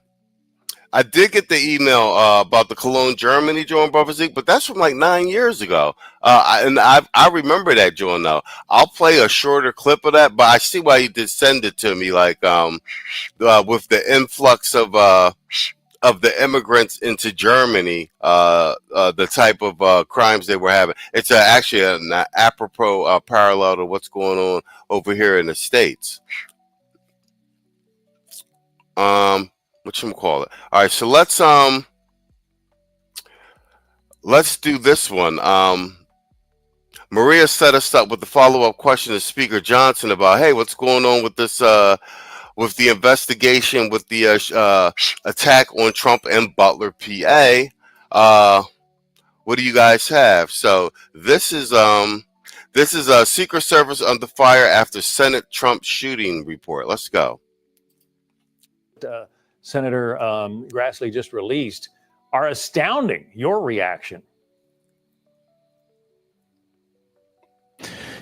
I did get the email about the Cologne, Germany joint, Brother Zeke, but that's from like 9 years ago. I remember that joint though. I'll play a shorter clip of that, but I see why you did send it to me. Like with the influx of the immigrants into Germany, the type of crimes they were having. It's actually an apropos parallel to what's going on over here in the States. Whatchamacallit? All right, so let's do this one. Maria set us up with the follow-up question to Speaker Johnson about, hey, what's going on with this with the investigation with the attack on Trump and Butler, PA. What do you guys have? So this is a Secret Service under fire after Senate Trump shooting report. Let's go. Senator Grassley just released are astounding. Your reaction?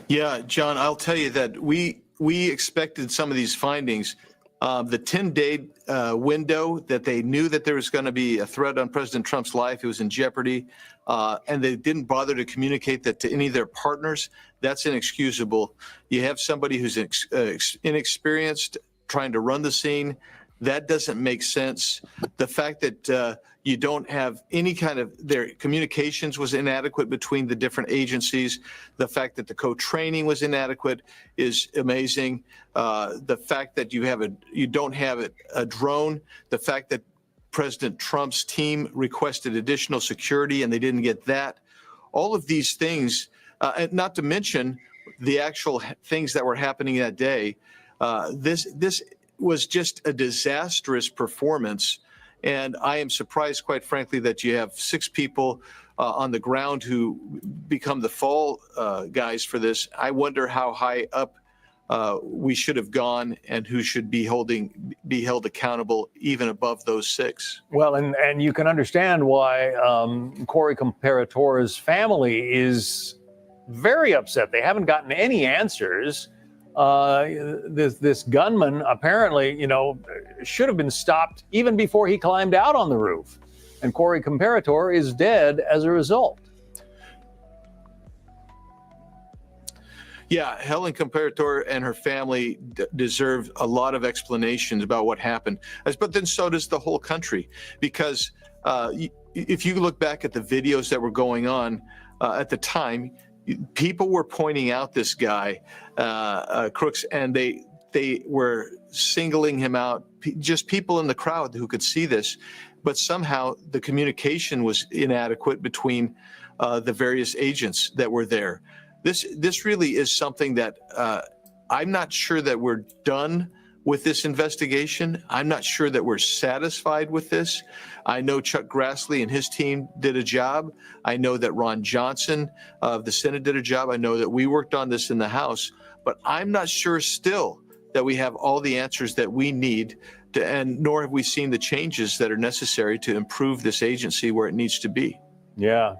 Yeah, John, I'll tell you that we expected some of these findings. The 10-day window that they knew that there was going to be a threat on President Trump's life, it was in jeopardy, and they didn't bother to communicate that to any of their partners. That's inexcusable. You have somebody who's inexperienced trying to run the scene. That doesn't make sense. The fact that you don't have any kind of their communications was inadequate between the different agencies. The fact that the co-training was inadequate is amazing. The fact that you don't have a drone. The fact that President Trump's team requested additional security and they didn't get that. All of these things, and not to mention the actual things that were happening that day. This was just a disastrous performance. And I am surprised, quite frankly, that you have 6 people on the ground who become the fall guys for this. I wonder how high up we should have gone and who should be held accountable even above those 6. Well, and you can understand why Corey Comparator's family is very upset. They haven't gotten any answers. This gunman apparently, should have been stopped even before he climbed out on the roof. And Corey Comparator is dead as a result. Yeah, Helen Comparator and her family deserve a lot of explanations about what happened. But then so does the whole country, because if you look back at the videos that were going on at the time, people were pointing out this guy, Crooks, and they were singling him out, just people in the crowd who could see this. But somehow the communication was inadequate between the various agents that were there. This really is something that I'm not sure that we're done with this investigation. I'm not sure that we're satisfied with this. I know Chuck Grassley and his team did a job. I know that Ron Johnson of the Senate did a job. I know that we worked on this in the House, but I'm not sure still that we have all the answers that we need to, and nor have we seen the changes that are necessary to improve this agency where it needs to be. Yeah.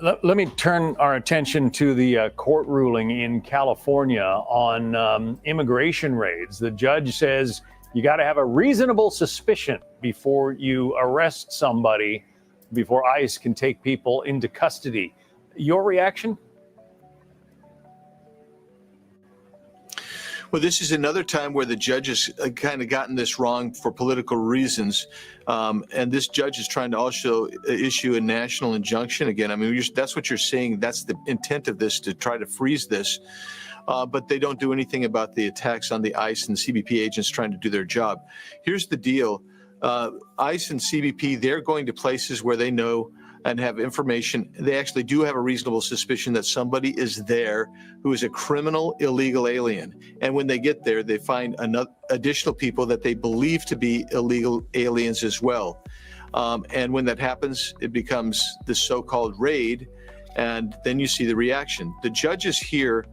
Let me turn our attention to the court ruling in California on immigration raids. The judge says you got to have a reasonable suspicion before you arrest somebody, before ICE can take people into custody. Your reaction? Well, this is another time where the judge has kind of gotten this wrong for political reasons. And this judge is trying to also issue a national injunction again. I mean, that's what you're seeing. That's the intent of this, to try to freeze this. But they don't do anything about the attacks on the ICE and CBP agents trying to do their job. Here's the deal. ICE and CBP, they're going to places where they know and have information. They actually do have a reasonable suspicion that somebody is there who is a criminal illegal alien. And when they get there, they find additional people that they believe to be illegal aliens as well. And when that happens, it becomes the so-called raid. And then you see the reaction. The judges here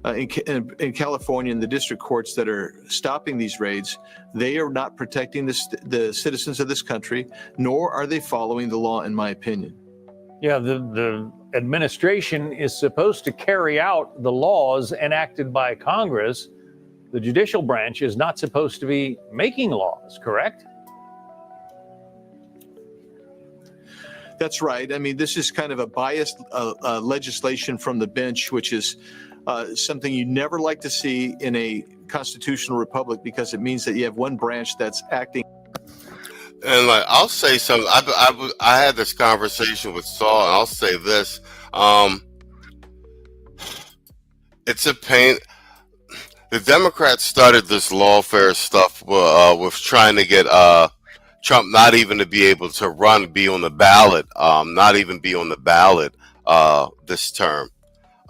in California, in the district courts that are stopping these raids, they are not protecting the citizens of this country, nor are they following the law, in my opinion. Yeah, the administration is supposed to carry out the laws enacted by Congress. the judicial branch is not supposed to be making laws, correct? That's right. I mean, this is kind of a biased legislation from the bench, which is something you never like to see in a constitutional republic, because it means that you have one branch that's acting. And like, I'll say something. I had this conversation with Saul, and I'll say this. It's a pain. The Democrats started this lawfare stuff with trying to get Trump not even to be able to be on the ballot, not even be on the ballot this term.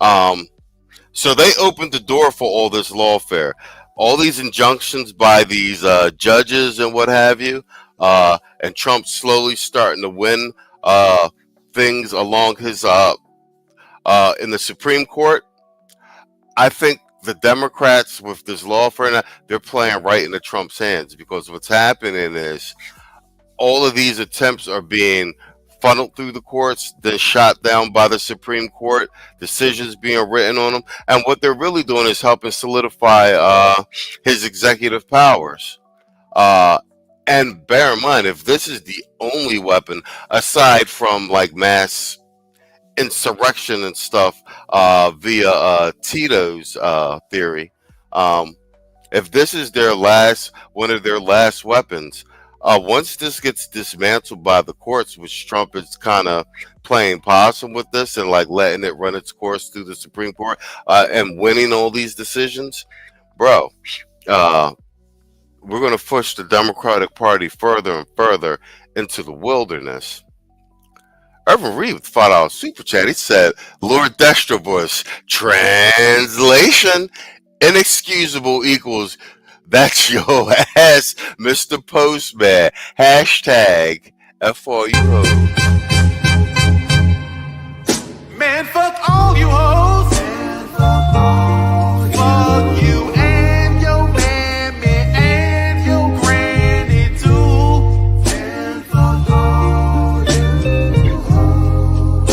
So they opened the door for all this lawfare, all these injunctions by these judges and what have you, and Trump slowly starting to win things along his in the Supreme Court. I think the Democrats with this lawfare, they're playing right into Trump's hands, because what's happening is all of these attempts are being funneled through the courts, then shot down by the Supreme Court, decisions being written on them. And what they're really doing is helping solidify his executive powers. And bear in mind, if this is the only weapon, aside from like mass insurrection and stuff via Tito's theory, if this is one of their last weapons, once this gets dismantled by the courts, which Trump is kind of playing possum with this and like letting it run its course through the Supreme Court and winning all these decisions, bro, we're going to push the Democratic Party further and further into the wilderness. Irvin Reed with $5 super chat. He said, Lord Dextrobush, translation, inexcusable equals that's your ass, Mr. Postman. Hashtag FRU hoes. Man, fuck all you hoes. Fuck you and your mammy and your granny too. Man, fuck all you hoes.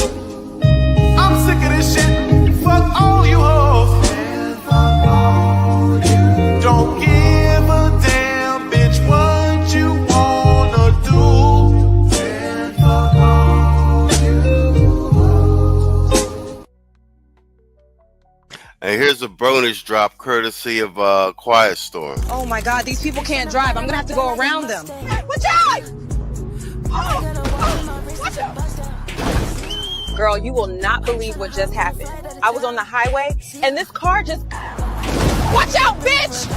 I'm sick of this shit. Fuck all you hoes. Man, fuck all you. Don't give a damn, bitch, what you wanna do. Man, fuck all you hoes. And here's a bonus drop courtesy of Quiet Storm. Oh my God, these people can't drive. I'm gonna have to go around them. Watch out! Watch out! Girl, you will not believe what just happened. I was on the highway and this car just... Watch out, bitch!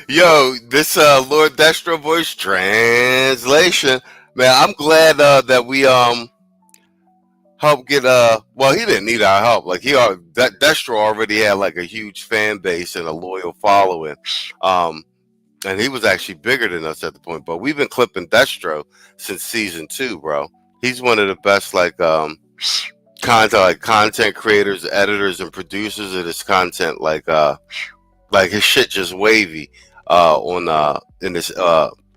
Yo, this Lord Destro voice translation, man, I'm glad that we helped get well, he didn't need our help. Like Destro already had like a huge fan base and a loyal following. And he was actually bigger than us at the point, but we've been clipping Destro since season 2, bro. He's one of the best content creators, editors, and producers of this content. Like his shit just wavy on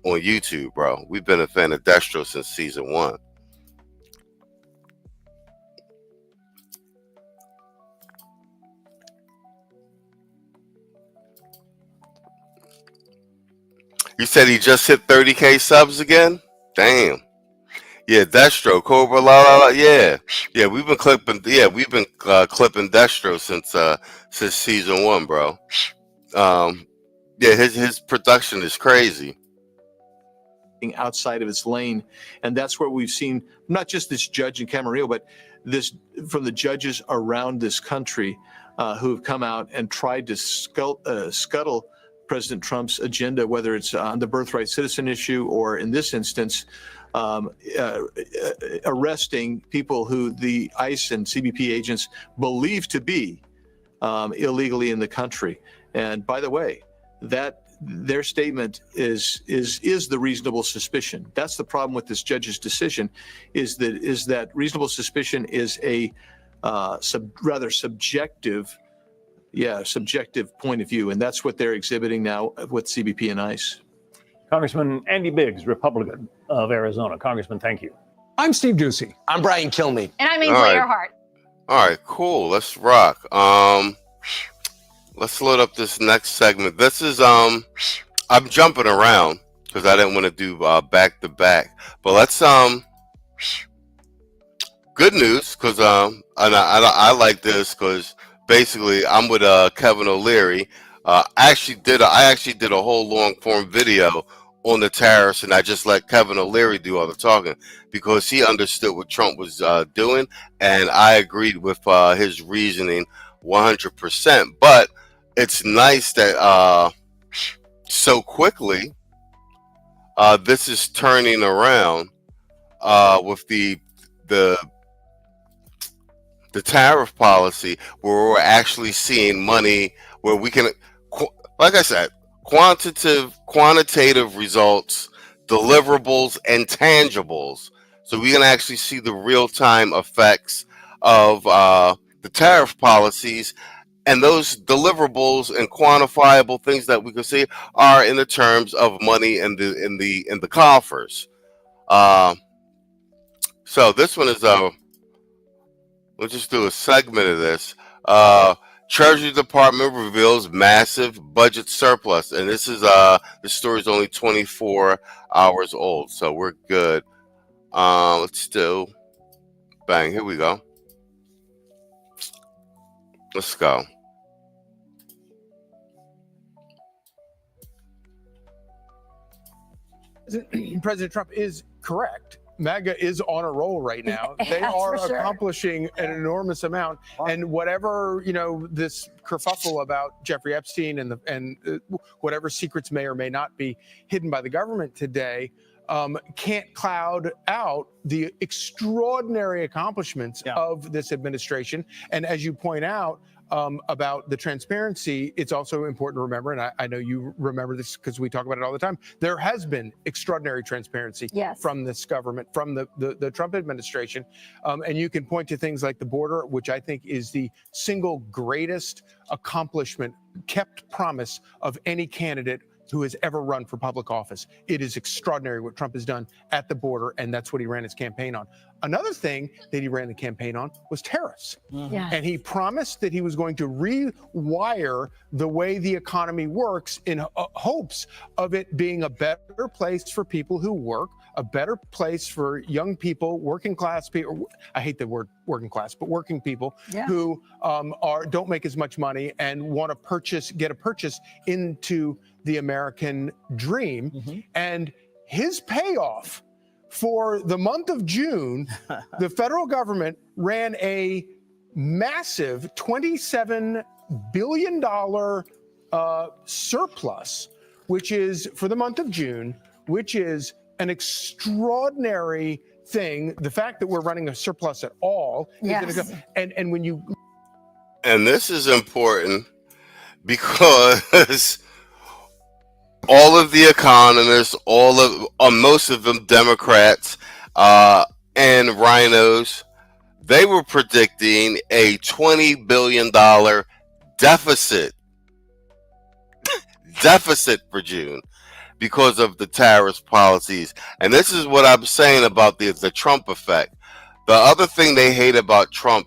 YouTube, bro. We've been a fan of Destro since season 1. You said he just hit 30K subs again? Damn. Yeah, Destro, Cobra, yeah. We've been clipping clipping Destro since season 1, bro. His production is crazy. Outside of its lane, and that's where we've seen not just this judge in Camarillo, but this from the judges around this country who have come out and tried to scuttle President Trump's agenda, whether it's on the birthright citizen issue or in this instance, arresting people who the ICE and CBP agents believe to be illegally in the country. And by the way, that their statement is the reasonable suspicion. That's the problem with this judge's decision, is that reasonable suspicion is a rather subjective point of view, and that's what they're exhibiting now with CBP and ICE. Congressman Andy Biggs, Republican of Arizona. Congressman, thank you. I'm Steve Ducey. I'm Brian Kilmeade. And I'm Ainsley Earhart. All right, cool. Let's rock. Let's load up this next segment. This is I'm jumping around because I didn't want to do back to back. But let's good news because and I like this because basically I'm with Kevin O'Leary. I actually did a whole long form video on the tariffs, and I just let Kevin O'Leary do all the talking because he understood what Trump was doing, and I agreed with his reasoning 100%. But it's nice that so quickly this is turning around with the tariff policy where we're actually seeing money where we can, like I said, quantitative results, deliverables, and tangibles. So we can actually see the real-time effects of the tariff policies, and those deliverables and quantifiable things that we can see are in the terms of money in the coffers. So this one is we'll just do a segment of this. Treasury Department reveals massive budget surplus, and this is the story is only 24 hours old, so we're good. Let's do bang. Here we go. Let's go. President Trump is correct. MAGA is on a roll right now. They are accomplishing an enormous amount, and whatever this kerfuffle about Jeffrey Epstein and whatever secrets may or may not be hidden by the government today can't cloud out the extraordinary accomplishments of this administration. And as you point out about the transparency, it's also important to remember, and I know you remember this because we talk about it all the time, there has been extraordinary transparency from this government, from the Trump administration. And you can point to things like the border, which I think is the single greatest accomplishment, kept promise of any candidate who has ever run for public office. It is extraordinary what Trump has done at the border, and that's what he ran his campaign on. Another thing that he ran the campaign on was tariffs. And he promised that he was going to rewire the way the economy works in hopes of it being a better place for people who work, a better place for young people, working class people. I hate the word working class, but working people who don't make as much money and want to get a purchase into the American dream. And his payoff for the month of June, the federal government ran a massive $27 billion surplus, which is for the month of June, which is an extraordinary thing. The fact that we're running a surplus at all, and when you, and this is important because all of the economists, most of them Democrats and rhinos, they were predicting a $20 billion deficit for June because of the tariffs policies. And this is what I'm saying about the Trump effect. The other thing they hate about Trump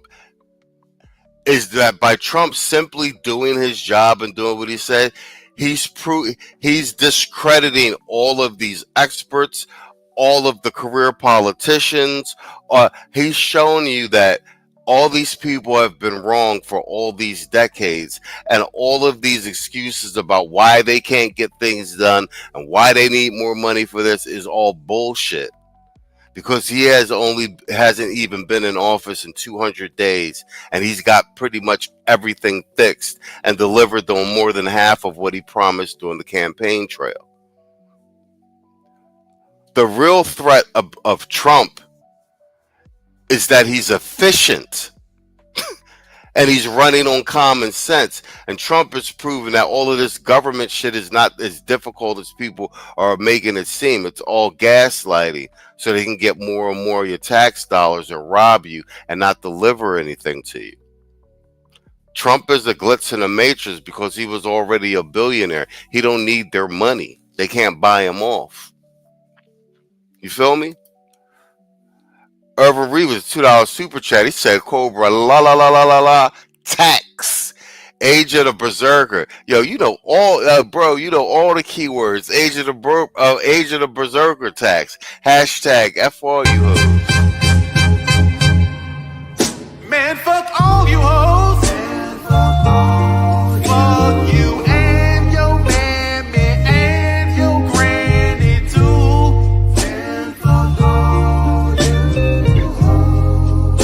is that by Trump simply doing his job and doing what he said, he's discrediting all of these experts, all of the career politicians. He's shown you that all these people have been wrong for all these decades, and all of these excuses about why they can't get things done and why they need more money for this is all bullshit. Because he hasn't even been in office in 200 days, and he's got pretty much everything fixed and delivered on more than half of what he promised during the campaign trail. The real threat of Trump is that he's efficient and he's running on common sense. And Trump has proven that all of this government shit is not as difficult as people are making it seem. It's all gaslighting so they can get more and more of your tax dollars or rob you and not deliver anything to you. Trump is a glitz in the matrix because he was already a billionaire. He don't need their money. They can't buy him off. You feel me? Irvin Reed with a $2 super chat. He said, Cobra, la la la la la la, tax. Age of the Berserker. Yo, you know all, bro, you know all the keywords. Age of the Berserker tax. Hashtag F all you hoes. Man, fuck all you hoes. Fuck you and your mammy and your granny too. And fuck all you hoes.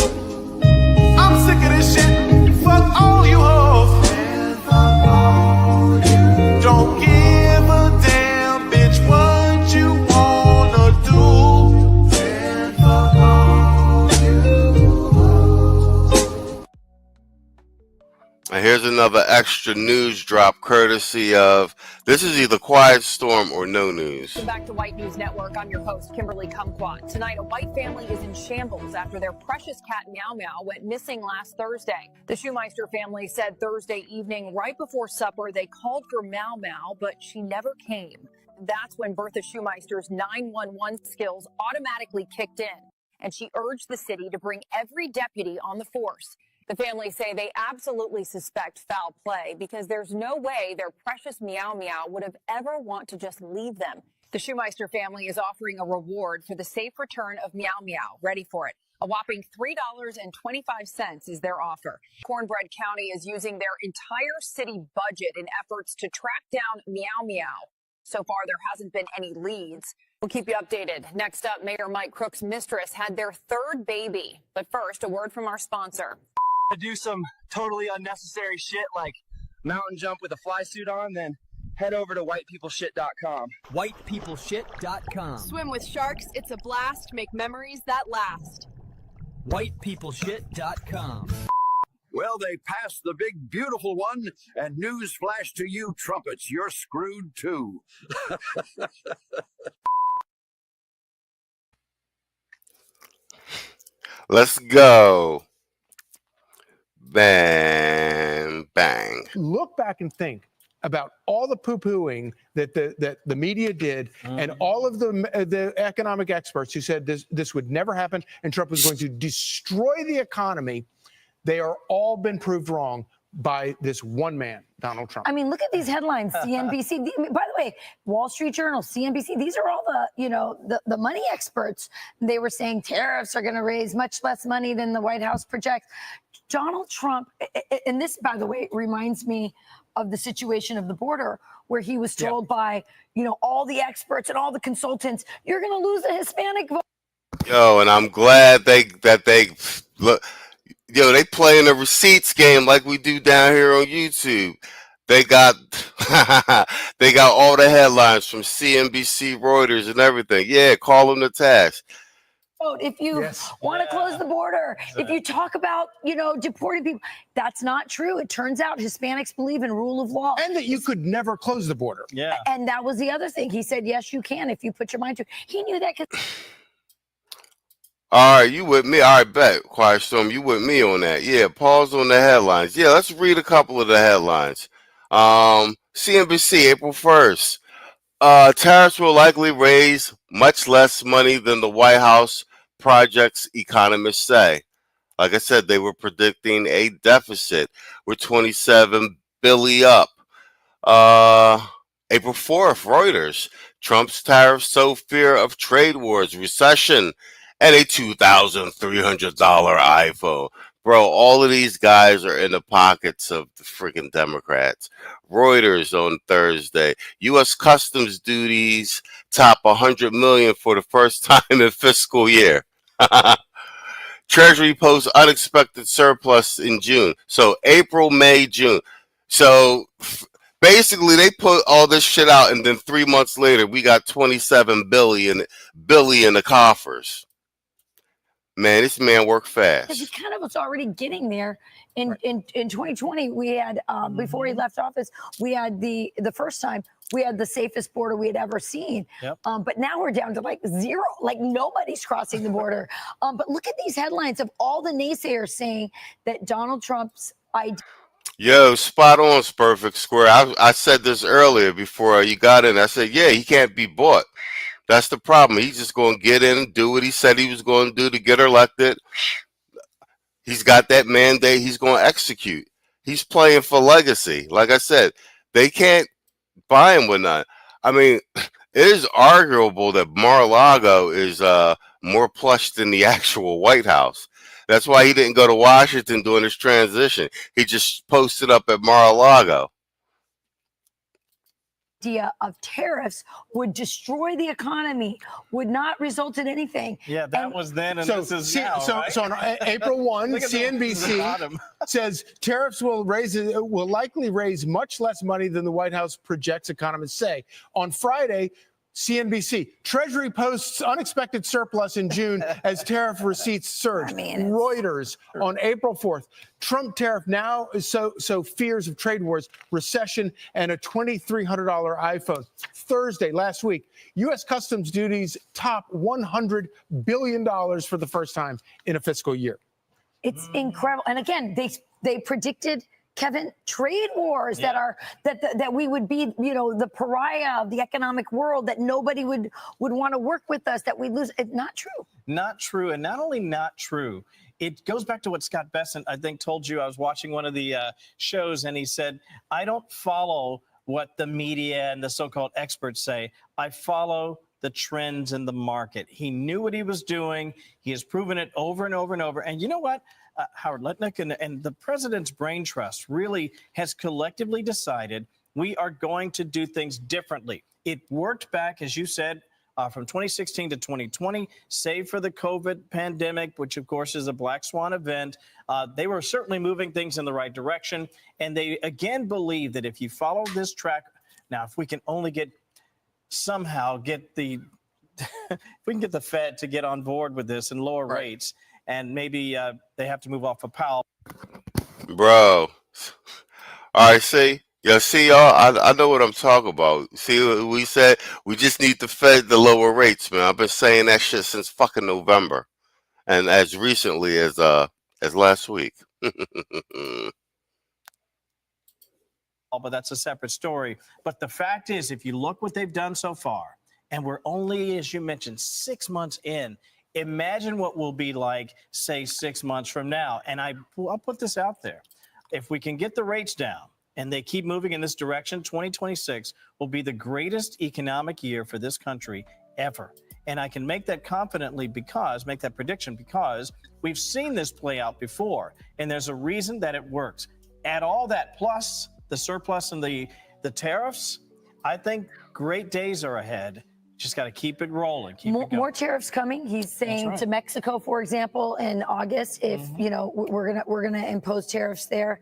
I'm sick of this shit. Fuck all you hoes. And fuck all you. Don't give a damn, bitch, what you wanna do. And fuck all you hoes. And here's another extra news drop courtesy of, this is either Quiet Storm or no news. Welcome back to White News Network. I'm your host, Kimberly Kumquat. Tonight, a white family is in shambles after their precious cat Meow Meow went missing last Thursday. The Schumeister family said Thursday evening, right before supper, they called for Meow Meow, but she never came. That's when Bertha Schumeister's 911 skills automatically kicked in, and she urged the city to bring every deputy on the force. The family say they absolutely suspect foul play because there's no way their precious Meow Meow would have ever want to just leave them. The Schumeister family is offering a reward for the safe return of Meow Meow. Ready for it. A whopping $3.25 is their offer. Cornbread County is using their entire city budget in efforts to track down Meow Meow. So far, there hasn't been any leads. We'll keep you updated. Next up, Mayor Mike Crook's mistress had their third baby. But first, a word from our sponsor. To do some totally unnecessary shit like mountain jump with a fly suit on, then head over to whitepeopleshit.com. Whitepeopleshit.com. Swim with sharks, it's a blast. Make memories that last. Whitepeopleshit.com. Well, they passed the big, beautiful one, and news flash to you, trumpets. You're screwed, too. Let's go. Bang, bang. Look back and think about all the poo-pooing that the media did, and all of the economic experts who said this would never happen and Trump was going to destroy the economy. They are all been proved wrong by this one man, Donald Trump. I mean, look at these headlines, CNBC. By the way, Wall Street Journal, CNBC, these are all the money experts. They were saying tariffs are going to raise much less money than the White House projects. Donald Trump, and this, by the way, reminds me of the situation of the border, where he was told by, all the experts and all the consultants, you're going to lose the Hispanic vote. Yo, and I'm glad they look. Yo, they playing the receipts game like we do down here on YouTube. They got they got all the headlines from CNBC, Reuters, and everything. Yeah, call them to task. If you want to close the border, if you talk about, deporting people, that's not true. It turns out Hispanics believe in rule of law. And that you could never close the border. Yeah. And that was the other thing. He said, yes, you can if you put your mind to it. He knew that because... All right, you with me? All right, bet. Quiet Storm, you with me on that? Yeah, pause on the headlines. Yeah, let's read a couple of the headlines. CNBC, April 1st. Tariffs will likely raise much less money than the White House projects, economists say. Like I said, they were predicting a deficit. We're 27 billion up. April 4th, Reuters. Trump's tariffs sow fear of trade wars, recession, and a $2,300 iPhone. Bro, all of these guys are in the pockets of the freaking Democrats. Reuters on Thursday. U.S. customs duties top $100 million for the first time in fiscal year. Treasury posts unexpected surplus in June. So April, May, June. So basically they put all this shit out, and then 3 months later we got 27 billion in the coffers. Man, this man worked fast. Because he kind of was already getting there. In 2020, we had, before he left office, we had the first time, we had the safest border we had ever seen. Yep. But now we're down to like zero, like nobody's crossing the border. But look at these headlines of all the naysayers saying that Donald Trump's idea. Yo, spot on, Perfect Square. I said this earlier before you got in. I said, yeah, he can't be bought. That's the problem. He's just going to get in and do what he said he was going to do to get elected. He's got that mandate. He's going to execute. He's playing for legacy. Like I said, they can't buy him with none. I mean, it is arguable that Mar-a-Lago is more plush than the actual White House. That's why he didn't go to Washington during his transition. He just posted up at Mar-a-Lago. Idea of tariffs would destroy the economy, would not result in anything. Yeah, that was then, and this is now. So on April 1, Look at the CNBC bottom. says tariffs will likely raise much less money than the White House projects, economists say. On Friday, CNBC, Treasury posts unexpected surplus in June as tariff receipts surge. Reuters on April 4th, Trump tariff now is so fears of trade wars, recession, and a $2,300 iPhone. Thursday, last week, U.S. customs duties top $100 billion for the first time in a fiscal year. It's incredible. And again, they predicted, Kevin, trade wars that we would be, the pariah of the economic world, that nobody would want to work with us, that we lose. It's not true. Not true. And not only not true, it goes back to what Scott Bessent, I think, told you. I was watching one of the shows, and he said, I don't follow what the media and the so-called experts say. I follow the trends in the market. He knew what he was doing. He has proven it over and over and over. And you know what? Howard Lutnick and the president's brain trust really has collectively decided we are going to do things differently. It worked back, as you said, from 2016 to 2020, save for the COVID pandemic, which, of course, is a black swan event. They were certainly moving things in the right direction. And they, again, believe that if you follow this track, now, if we can only somehow get the if we can get the Fed to get on board with this and lower rates, and maybe they have to move off of Powell. Bro. All right, see? Yeah, see, y'all, I know what I'm talking about. See, we said we just need the Fed to lower rates, man. I've been saying that shit since fucking November. And as recently as last week. But that's a separate story. But the fact is, if you look what they've done so far, and we're only, as you mentioned, 6 months in, imagine what we'll be like, say, 6 months from now. And I'll put this out there. If we can get the rates down and they keep moving in this direction, 2026 will be the greatest economic year for this country ever. And I can make that confidently make that prediction because we've seen this play out before. And there's a reason that it works. Add all that plus the surplus and the tariffs, I think great days are ahead. Just got to keep it rolling. More tariffs coming. He's saying to Mexico, for example, in August, if we're gonna impose tariffs there.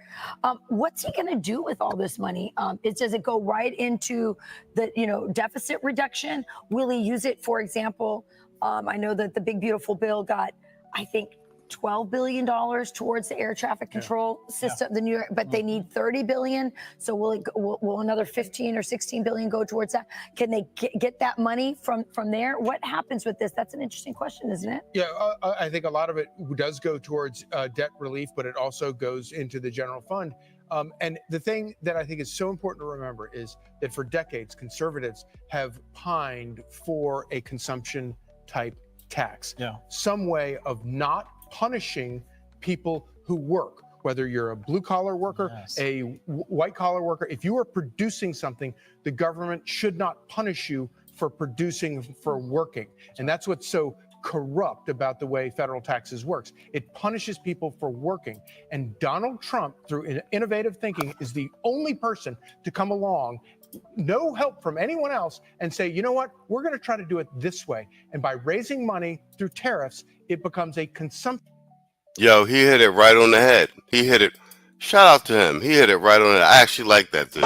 What's he gonna do with all this money? Does it go right into the deficit reduction? Will he use it, for example? I know that the big beautiful bill got, I think, $12 billion towards the air traffic control system, the New York, but they need $30 billion. So will another 15 or 16 billion go towards that? Can they get that money from there? What happens with this? That's an interesting question, isn't it? Yeah, I think a lot of it does go towards debt relief, but it also goes into the general fund. And the thing that I think is so important to remember is that for decades, conservatives have pined for a consumption type tax, some way of not punishing people who work, whether you're a blue collar worker, a white collar worker. If you are producing something, the government should not punish you for working. And that's what's so corrupt about the way federal taxes works. It punishes people for working. And Donald Trump, through innovative thinking, is the only person to come along, no help from anyone else, and say, you know what, we're going to try to do it this way. And by raising money through tariffs, it becomes a consumption. Yo, he hit it right on the head. He hit it. Shout out to him. He hit it right on the head. I actually like that dude.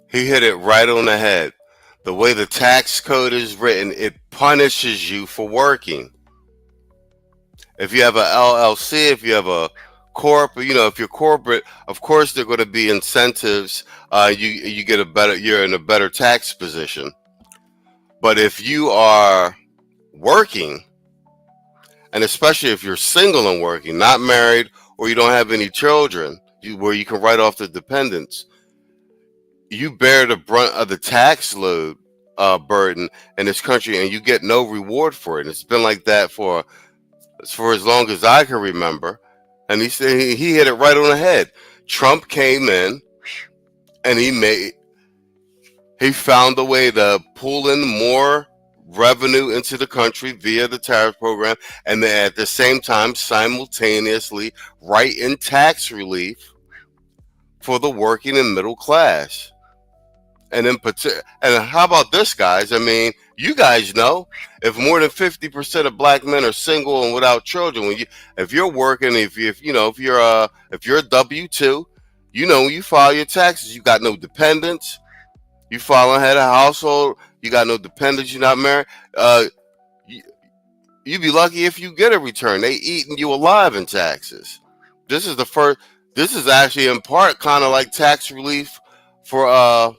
He hit it right on the head. The way the tax code is written, it punishes you for working. If you have a LLC, if you have a corp, if you're corporate, of course there are going to be incentives. You get you're in a better tax position. But if you are working, and especially if you're single and working, not married, or you don't have any children, where you can write off the dependents, you bear the brunt of the tax load burden in this country, and you get no reward for it. And it's been like that for as long as I can remember. And he said he hit it right on the head. Trump came in, and he found a way to pull in more revenue into the country via the tariff program, and then at the same time simultaneously write in tax relief for the working and middle class. And how about this, guys? I mean, you guys know, if more than 50% of black men are single and without children, if you're working, if you're a W-2, when you file your taxes, you got no dependents. You file ahead of household, you got no dependents, you're not married. You'd be lucky if you get a return. They eating you alive in taxes. This is actually in part kind of like tax relief for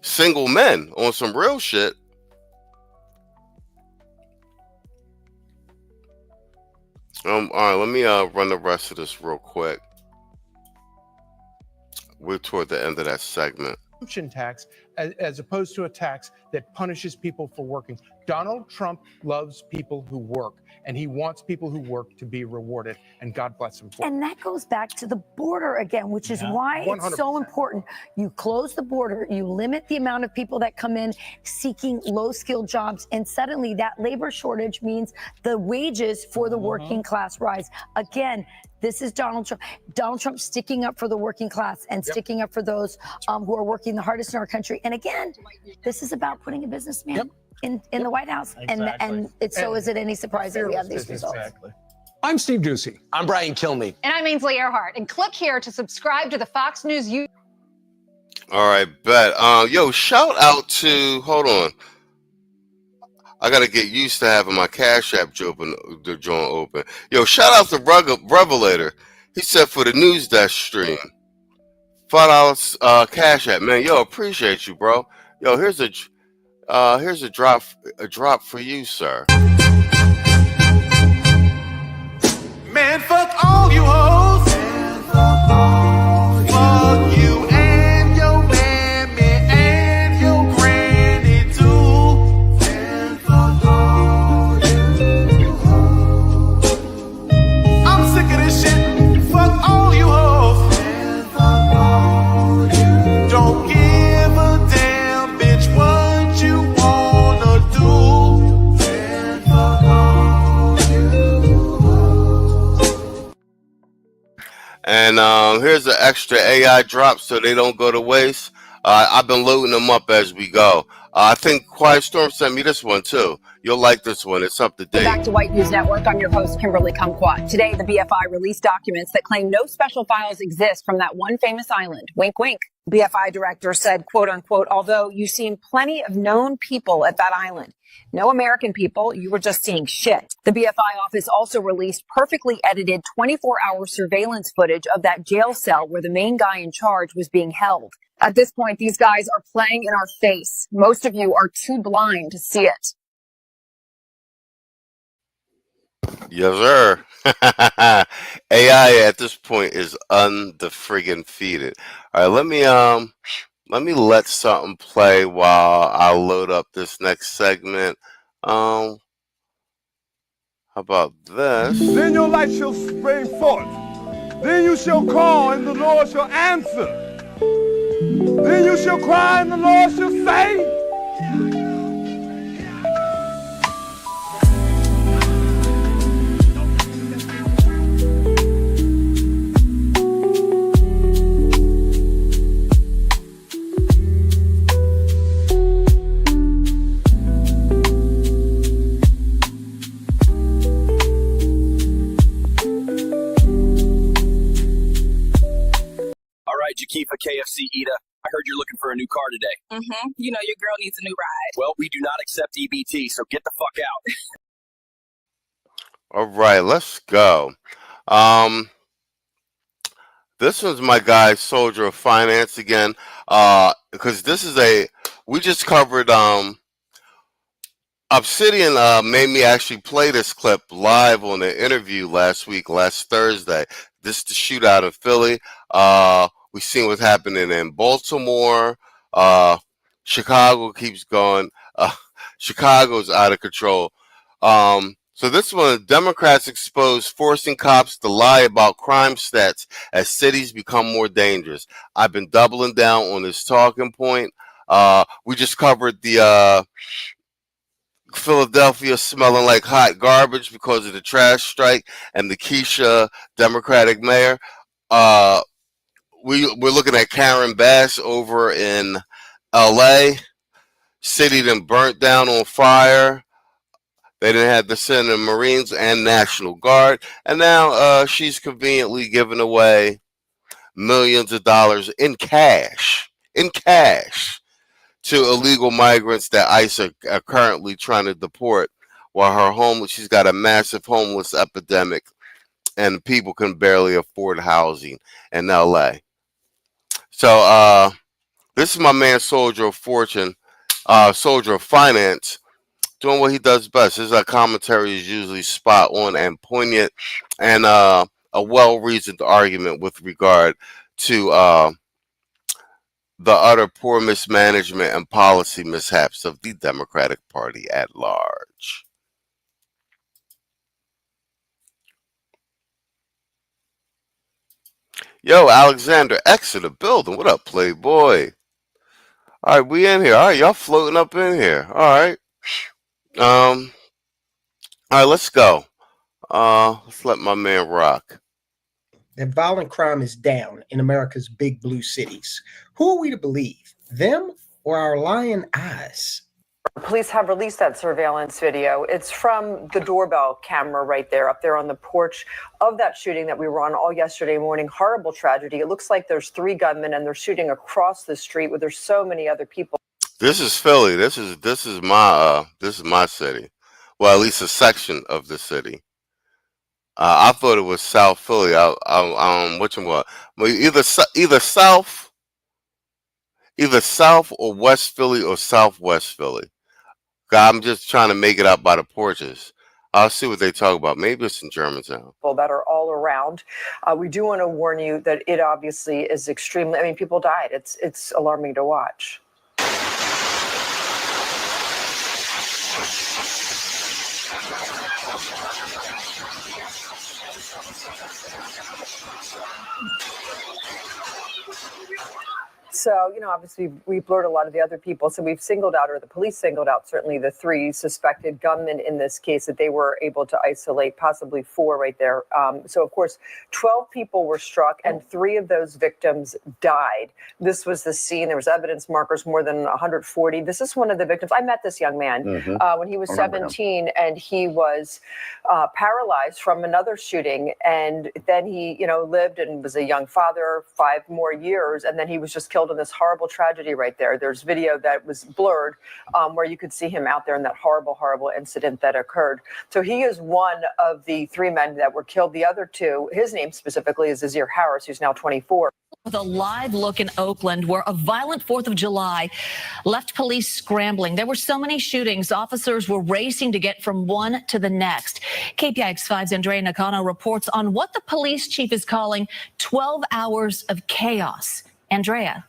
single men on some real shit. All right, let me run the rest of this real quick. We're toward the end of that segment. Tax as opposed to a tax that punishes people for working. Donald Trump loves people who work, and he wants people who work to be rewarded, and God bless him for it. And that goes back to the border again, which is why 100%. It's so important. You close the border, you limit the amount of people that come in seeking low-skilled jobs, and suddenly that labor shortage means the wages for the working class rise. Again, this is Donald Trump. Donald Trump sticking up for the working class and sticking up for those who are working the hardest in our country. And again, this is about putting a businessman in the White House. And so is it any surprise that we have these results? I'm Steve Doocy. I'm Brian Kilmeade. And I'm Ainsley Earhart. And click here to subscribe to the Fox News YouTube. All right, bet. Shout out to, hold on. I got to get used to having my Cash App open. Yo, shout out to Revelator. He said for the news desk stream, $5 Cash App, man. Yo, appreciate you, bro. Yo, here's a drop for you, sir. Man, fuck all you hoes. Fuck you and your mammy and your granny too. And fuck all you hoes. I'm sick of this shit. Fuck all you hoes. And fuck all you. Don't give a damn, bitch, what you wanna do. And fuck all you hoes. And here's an extra AI drop so they don't go to waste. I've been loading them up as we go. I think Quiet Storm sent me this one too. You'll like this one. It's up to date. Back to White News Network. I'm your host, Kimberly Kumquat. Today, the BFI released documents that claim no special files exist from that one famous island. Wink, wink. BFI director said, quote unquote, although you've seen plenty of known people at that island, no American people, you were just seeing shit. The BFI office also released perfectly edited 24-hour surveillance footage of that jail cell where the main guy in charge was being held. At this point, these guys are playing in our face. Most of you are too blind to see it. Yes, sir. AI at this point is undefriggin-feeded. All right, let me let something play while I load up this next segment. How about this? Then your light shall spring forth. Then you shall call, and the Lord shall answer. Then you shall cry, and the Lord shall say. All right, Jakifa KFC Ida, I heard you're looking for a new car today. Mm-hmm. You know your girl needs a new ride. Well, we do not accept EBT, so get the fuck out. All right, let's go. This one's my guy, Soldier of Finance again, because this is we just covered, Obsidian made me actually play this clip live on the interview last Thursday. This is the shootout in Philly. We've seen what's happening in Baltimore. Chicago keeps going. Chicago's out of control. So this one, Democrats expose forcing cops to lie about crime stats as cities become more dangerous. I've been doubling down on this talking point. We just covered the Philadelphia smelling like hot garbage because of the trash strike and the Keisha Democratic mayor. We're looking at Karen Bass over in LA. City then burnt down on fire. They didn't have the Senate Marines and National Guard. And now she's conveniently giving away millions of dollars in cash to illegal migrants that ICE are currently trying to deport, while she's got a massive homeless epidemic and people can barely afford housing in LA. So this is my man, Soldier of Fortune, Soldier of Finance, doing what he does best. His commentary is usually spot on and poignant, and a well-reasoned argument with regard to the utter poor mismanagement and policy mishaps of the Democratic Party at large. Yo, Alexander X in the building. What up, Playboy? All right, we in here. All right, y'all floating up in here. All right. All right, let's go. Let's let my man rock. That violent crime is down in America's big blue cities. Who are we to believe, them or our lying eyes? Police have released that surveillance video. It's from the doorbell camera right there, up there on the porch of that shooting that we were on all yesterday morning. Horrible tragedy. It looks like there's 3 gunmen and they're shooting across the street where there's so many other people. This is Philly. This is my city. Well, at least a section of the city. I thought it was South Philly. Either South or West Philly or Southwest Philly. I'm just trying to make it out by the porches. I'll see what they talk about. Maybe it's in Germantown. That are all around. We do want to warn you that it obviously is extremely. I mean, people died. It's alarming to watch. So, obviously we've blurred a lot of the other people. So we've singled out, or the police singled out, certainly the 3 suspected gunmen in this case that they were able to isolate, possibly 4 right there. So, of course, 12 people were struck and 3 of those victims died. This was the scene. There was evidence markers, more than 140. This is one of the victims. I met this young man when he was 17, and he was paralyzed from another shooting. And then he, lived and was a young father 5 more years. And then he was just killed in this horrible tragedy right there. There's video that was blurred where you could see him out there in that horrible, horrible incident that occurred. So he is one of the 3 men that were killed. The other 2, his name specifically is Azir Harris, who's now 24. With a live look in Oakland where a violent 4th of July left police scrambling. There were so many shootings, officers were racing to get from one to the next. KPIX5's Andrea Nakano reports on what the police chief is calling 12 hours of chaos. Andrea.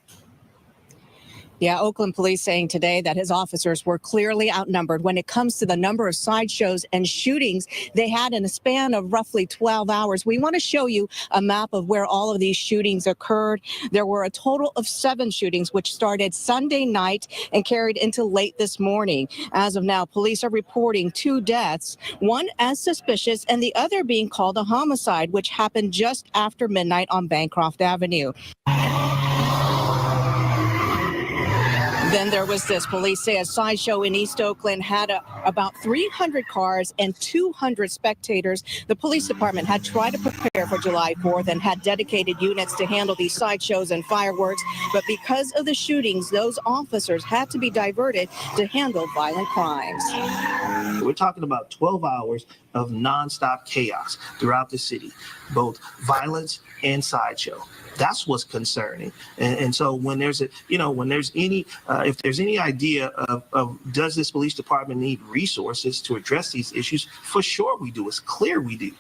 Yeah, Oakland police saying today that his officers were clearly outnumbered when it comes to the number of sideshows and shootings they had in a span of roughly 12 hours. We want to show you a map of where all of these shootings occurred. There were a total of 7 shootings, which started Sunday night and carried into late this morning. As of now, police are reporting 2 deaths, one as suspicious and the other being called a homicide, which happened just after midnight on Bancroft Avenue. Then there was this. Police say a sideshow in East Oakland had about 300 cars and 200 spectators. The police department had tried to prepare for July 4th and had dedicated units to handle these sideshows and fireworks. But because of the shootings, those officers had to be diverted to handle violent crimes. We're talking about 12 hours of nonstop chaos throughout the city, both violence and sideshow. That's what's concerning. And so when there's any if there's any idea of does this police department need resources to address these issues, for sure we do. It's clear we do.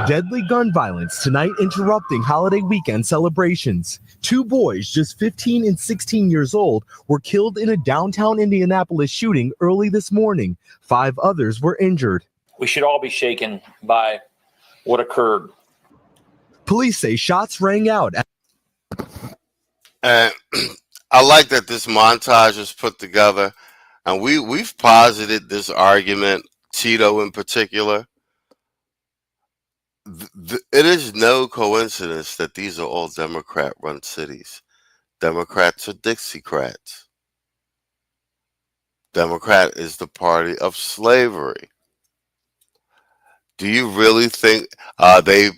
Deadly gun violence tonight interrupting holiday weekend celebrations. 2 boys, just 15 and 16 years old, were killed in a downtown Indianapolis shooting early this morning. 5 others were injured. We should all be shaken by what occurred. Police say shots rang out. I like that this montage is put together, and we've posited this argument, Tito in particular. It is no coincidence that these are all Democrat-run cities. Democrats are Dixiecrats. Democrat is the party of slavery. Do you really think they're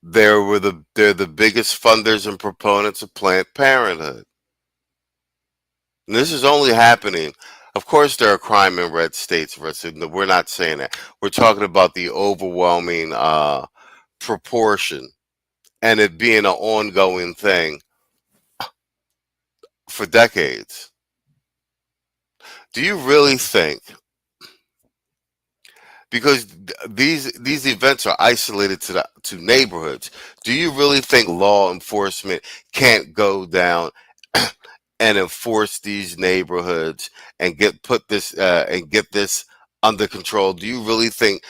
the biggest funders and proponents of Planned Parenthood? And this is only happening. Of course, there are crime in red states. We're not saying that. We're talking about the overwhelming proportion, and it being an ongoing thing for decades. Do you really think, because these events are isolated to neighborhoods, do you really think law enforcement can't go down and enforce these neighborhoods and get this under control? Do you really think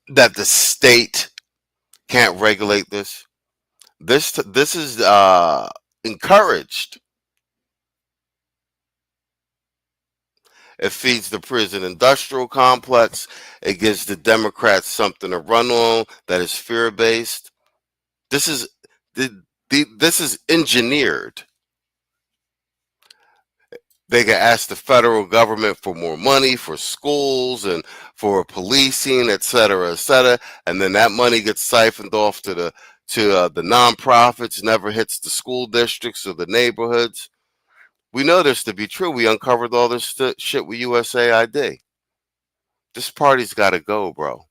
that the state can't regulate this? This is encouraged. It feeds the prison industrial complex. It gives the Democrats something to run on that is fear-based. This is engineered. They can ask the federal government for more money for schools and for policing, et cetera, and then that money gets siphoned off to the nonprofits, never hits the school districts or the neighborhoods. We know this to be true. We uncovered all this shit with USAID. This party's got to go, bro.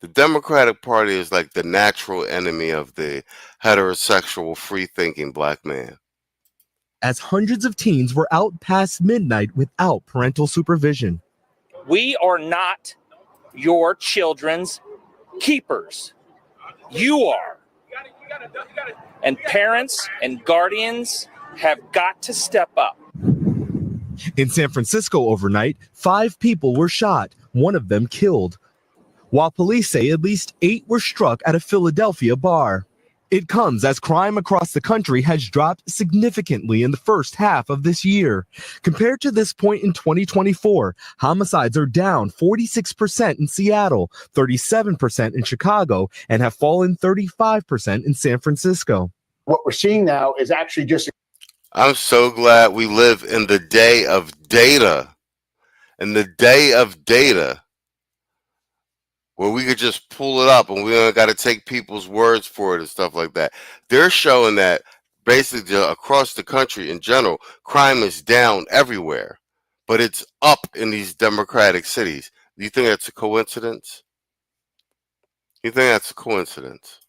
The Democratic Party is like the natural enemy of the heterosexual, free-thinking black man. As hundreds of teens were out past midnight without parental supervision. We are not your children's keepers. You are. And parents and guardians have got to step up. In San Francisco overnight, 5 people were shot, one of them killed, while police say at least 8 were struck at a Philadelphia bar. It comes as crime across the country has dropped significantly in the first half of this year. Compared to this point in 2024, homicides are down 46% in Seattle, 37% in Chicago, and have fallen 35% in San Francisco. What we're seeing now is actually just... I'm so glad we live in the day of data. In the day of data, where we could just pull it up and we don't got to take people's words for it and stuff like that. They're showing that basically across the country in general, crime is down everywhere, but it's up in these Democratic cities. Do you think that's a coincidence? You think that's a coincidence?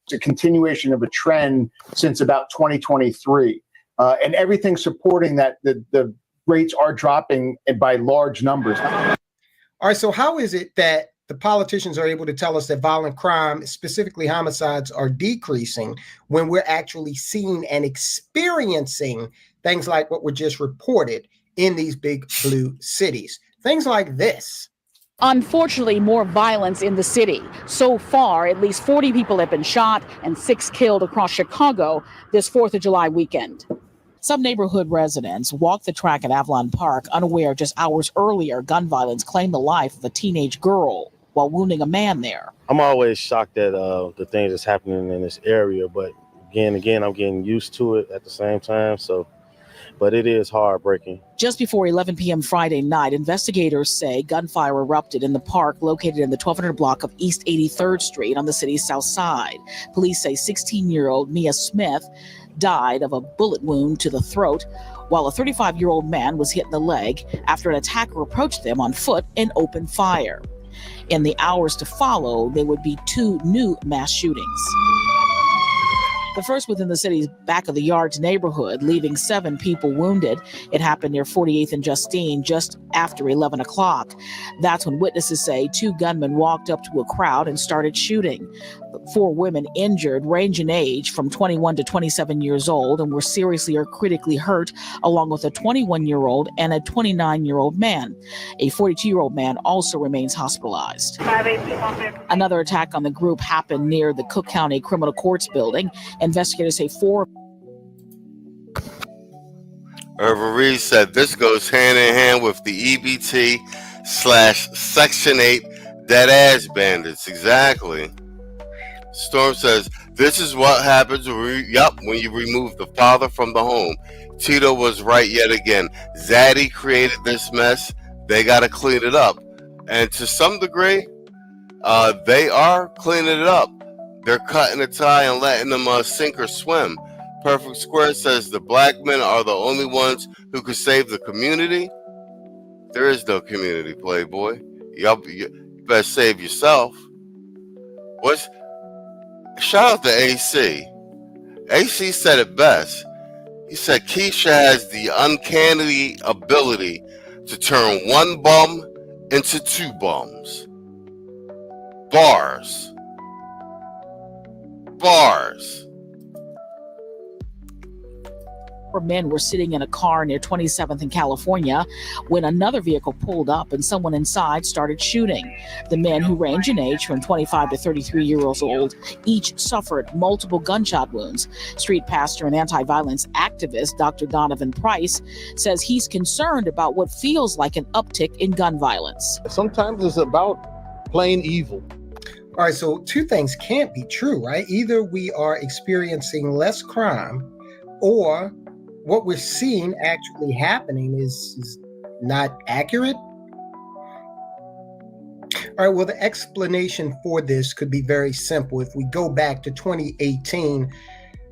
It's a continuation of a trend since about 2023, and everything supporting that the rates are dropping by large numbers. All right, so how is it that the politicians are able to tell us that violent crime, specifically homicides, are decreasing when we're actually seeing and experiencing things like what were just reported in these big blue cities? Things like this. Unfortunately, more violence in the city. So far, at least 40 people have been shot and 6 killed across Chicago this 4th of July weekend. Some neighborhood residents walked the track at Avalon Park, unaware just hours earlier gun violence claimed the life of a teenage girl while wounding a man there. I'm always shocked at the things that's happening in this area, but again, I'm getting used to it at the same time. But it is heartbreaking. Just before 11 p.m. Friday night, investigators say gunfire erupted in the park located in the 1200 block of East 83rd Street on the city's south side. Police say 16-year-old Mia Smith died of a bullet wound to the throat, while a 35-year-old man was hit in the leg after an attacker approached them on foot and opened fire. In the hours to follow, there would be 2 new mass shootings. The first within the city's back of the yards neighborhood, leaving 7 people wounded. It happened near 48th and Justine just after 11 o'clock. That's when witnesses say 2 gunmen walked up to a crowd and started shooting. 4 women injured range in age from 21 to 27 years old and were seriously or critically hurt, along with a 21-year-old and a 29-year-old man. A 42-year-old man also remains hospitalized. Another attack on the group happened near the Cook County Criminal Courts building. Investigators say 4. Irva Reed said this goes hand in hand with the EBT/Section 8 dead ass bandits. Exactly. Storm says this is what happens when you remove the father from the home. Tito was right yet again. Zaddy created this mess. They got to clean it up. And to some degree, they are cleaning it up. They're cutting a tie and letting them sink or swim. Perfect Square says the black men are the only ones who could save the community. There is no community, Playboy. You better save yourself. Shout out to AC. AC said it best. He said Keisha has the uncanny ability to turn one bum into 2 bums. Bars. 4 men were sitting in a car near 27th in California when another vehicle pulled up and someone inside started shooting. The men, who range in age from 25 to 33 years old, each suffered multiple gunshot wounds. Street pastor and anti-violence activist Dr. Donovan Price says he's concerned about what feels like an uptick in gun violence. Sometimes it's about plain evil. All right, so 2 things can't be true, right? Either we are experiencing less crime, or what we're seeing actually happening is not accurate. All right, well, the explanation for this could be very simple. If we go back to 2018,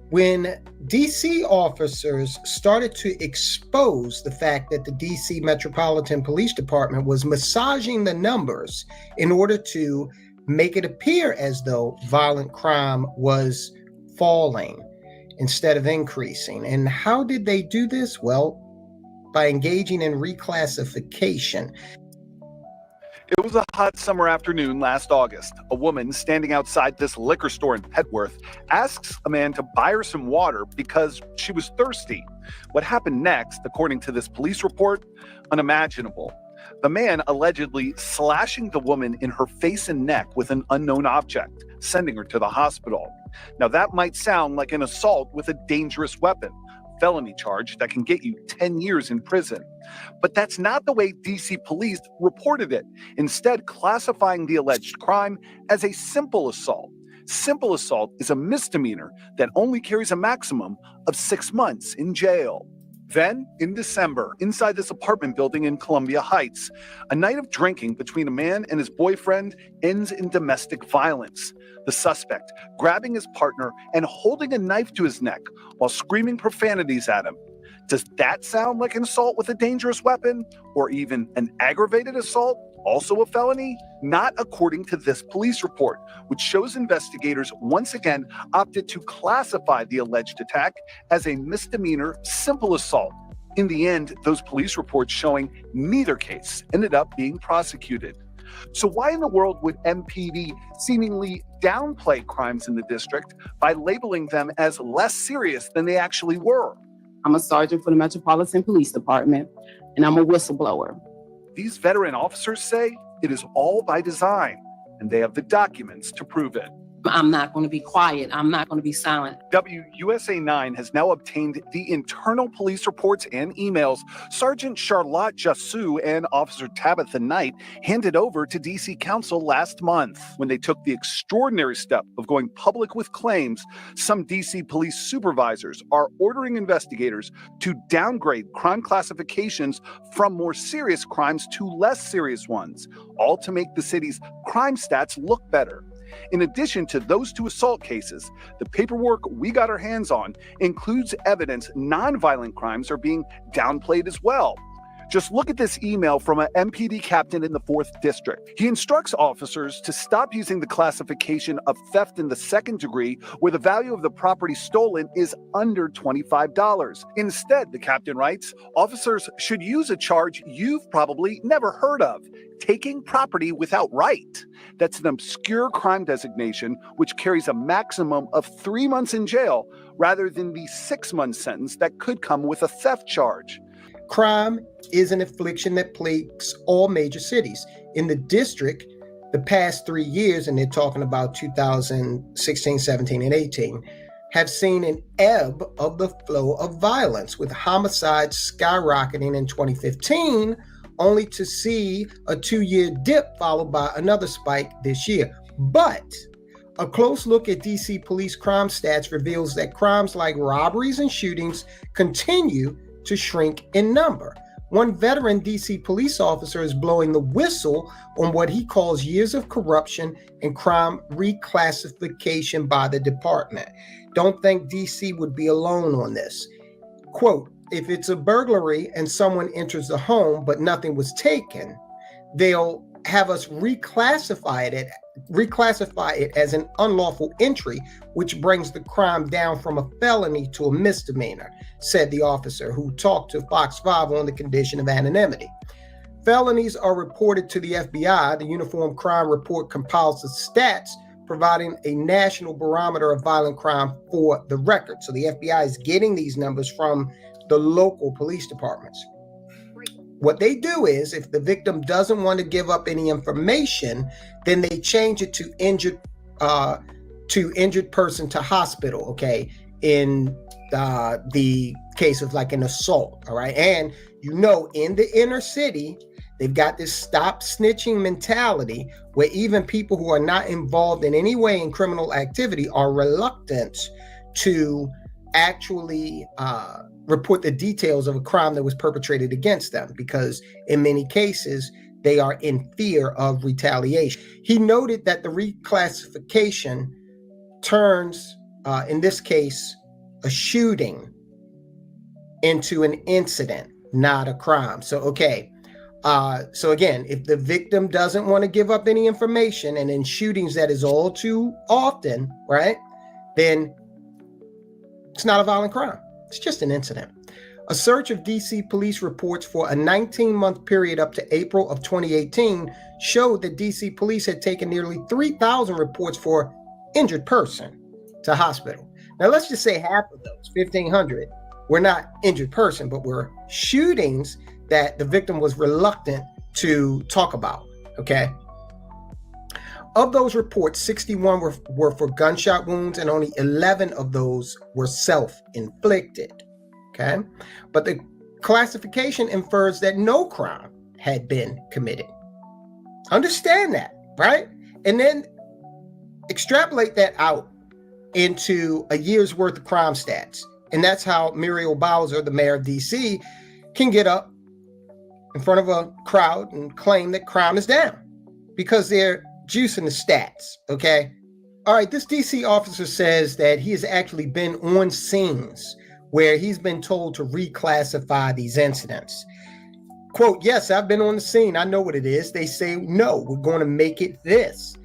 when DC officers started to expose the fact that the DC Metropolitan Police Department was massaging the numbers in order to make it appear as though violent crime was falling instead of increasing. And how did they do this? Well, by engaging in reclassification. It was a hot summer afternoon last August. A woman standing outside this liquor store in Petworth asks a man to buy her some water because she was thirsty. What happened next, according to this police report, unimaginable. The man allegedly slashing the woman in her face and neck with an unknown object, sending her to the hospital. Now, that might sound like an assault with a dangerous weapon, felony charge that can get you 10 years in prison. But that's not the way DC police reported it, instead classifying the alleged crime as a simple assault. Simple assault is a misdemeanor that only carries a maximum of 6 months in jail. Then, in December, inside this apartment building in Columbia Heights, a night of drinking between a man and his boyfriend ends in domestic violence. The suspect grabbing his partner and holding a knife to his neck while screaming profanities at him. Does that sound like an assault with a dangerous weapon, or even an aggravated assault, also a felony? Not according to this police report, which shows investigators once again opted to classify the alleged attack as a misdemeanor simple assault. In the end, those police reports showing neither case ended up being prosecuted. So why in the world would MTV seemingly downplay crimes in the district by labeling them as less serious than they actually were? I'm a sergeant for the Metropolitan Police Department, and I'm a whistleblower. These veteran officers say it is all by design, and they have the documents to prove it. I'm not going to be quiet. I'm not going to be silent. WUSA 9 has now obtained the internal police reports and emails Sergeant Charlotte Jassou and Officer Tabitha Knight handed over to DC Council last month. When they took the extraordinary step of going public with claims, some DC police supervisors are ordering investigators to downgrade crime classifications from more serious crimes to less serious ones, all to make the city's crime stats look better. In addition to those 2 assault cases, the paperwork we got our hands on includes evidence nonviolent crimes are being downplayed as well. Just look at this email from an MPD captain in the 4th District. He instructs officers to stop using the classification of theft in the 2nd degree where the value of the property stolen is under $25. Instead, the captain writes, officers should use a charge you've probably never heard of: taking property without right. That's an obscure crime designation which carries a maximum of 3 months in jail rather than the 6-month sentence that could come with a theft charge. Crime is an affliction that plagues all major cities. In the district, the past 3 years, and they're talking about 2016, 17, and 18, have seen an ebb of the flow of violence, with homicides skyrocketing in 2015, only to see a 2-year dip followed by another spike this year. But a close look at DC police crime stats reveals that crimes like robberies and shootings continue to shrink in number. One veteran DC police officer is blowing the whistle on what he calls years of corruption and crime reclassification by the department. Don't think DC would be alone on this. Quote, if it's a burglary and someone enters the home but nothing was taken, they'll have us reclassify it as an unlawful entry, which brings the crime down from a felony to a misdemeanor, said the officer, who talked to Fox 5 on the condition of anonymity. Felonies are reported to the FBI. The Uniform Crime Report compiles the stats, providing a national barometer of violent crime for the record. So the FBI is getting these numbers from the local police departments. What they do is, if the victim doesn't want to give up any information, then they change it to injured person to hospital, okay, in the case of like an assault, all right? And you know, in the inner city, they've got this stop snitching mentality where even people who are not involved in any way in criminal activity are reluctant to actually report the details of a crime that was perpetrated against them, because in many cases they are in fear of retaliation. He noted that the reclassification turns, in this case, a shooting into an incident, not a crime. So, okay. So again, if the victim doesn't want to give up any information, and in shootings that is all too often, right, then it's not a violent crime. It's just an incident. A search of DC police reports for a 19-month period up to April of 2018 showed that DC police had taken nearly 3,000 reports for injured person to hospital. Now, let's just say half of those, 1,500, were not injured person, but were shootings that the victim was reluctant to talk about, okay? Of those reports, 61 were for gunshot wounds, and only 11 of those were self-inflicted, okay? But the classification infers that no crime had been committed. Understand that, right? And then extrapolate that out into a year's worth of crime stats. And that's how Muriel Bowser, the mayor of DC, can get up in front of a crowd and claim that crime is down, because they're juicing the stats, okay? All right, this DC officer says that he has actually been on scenes where he's been told to reclassify these incidents. Quote, yes, I've been on the scene. I know what it is. They say, no, we're going to make it this.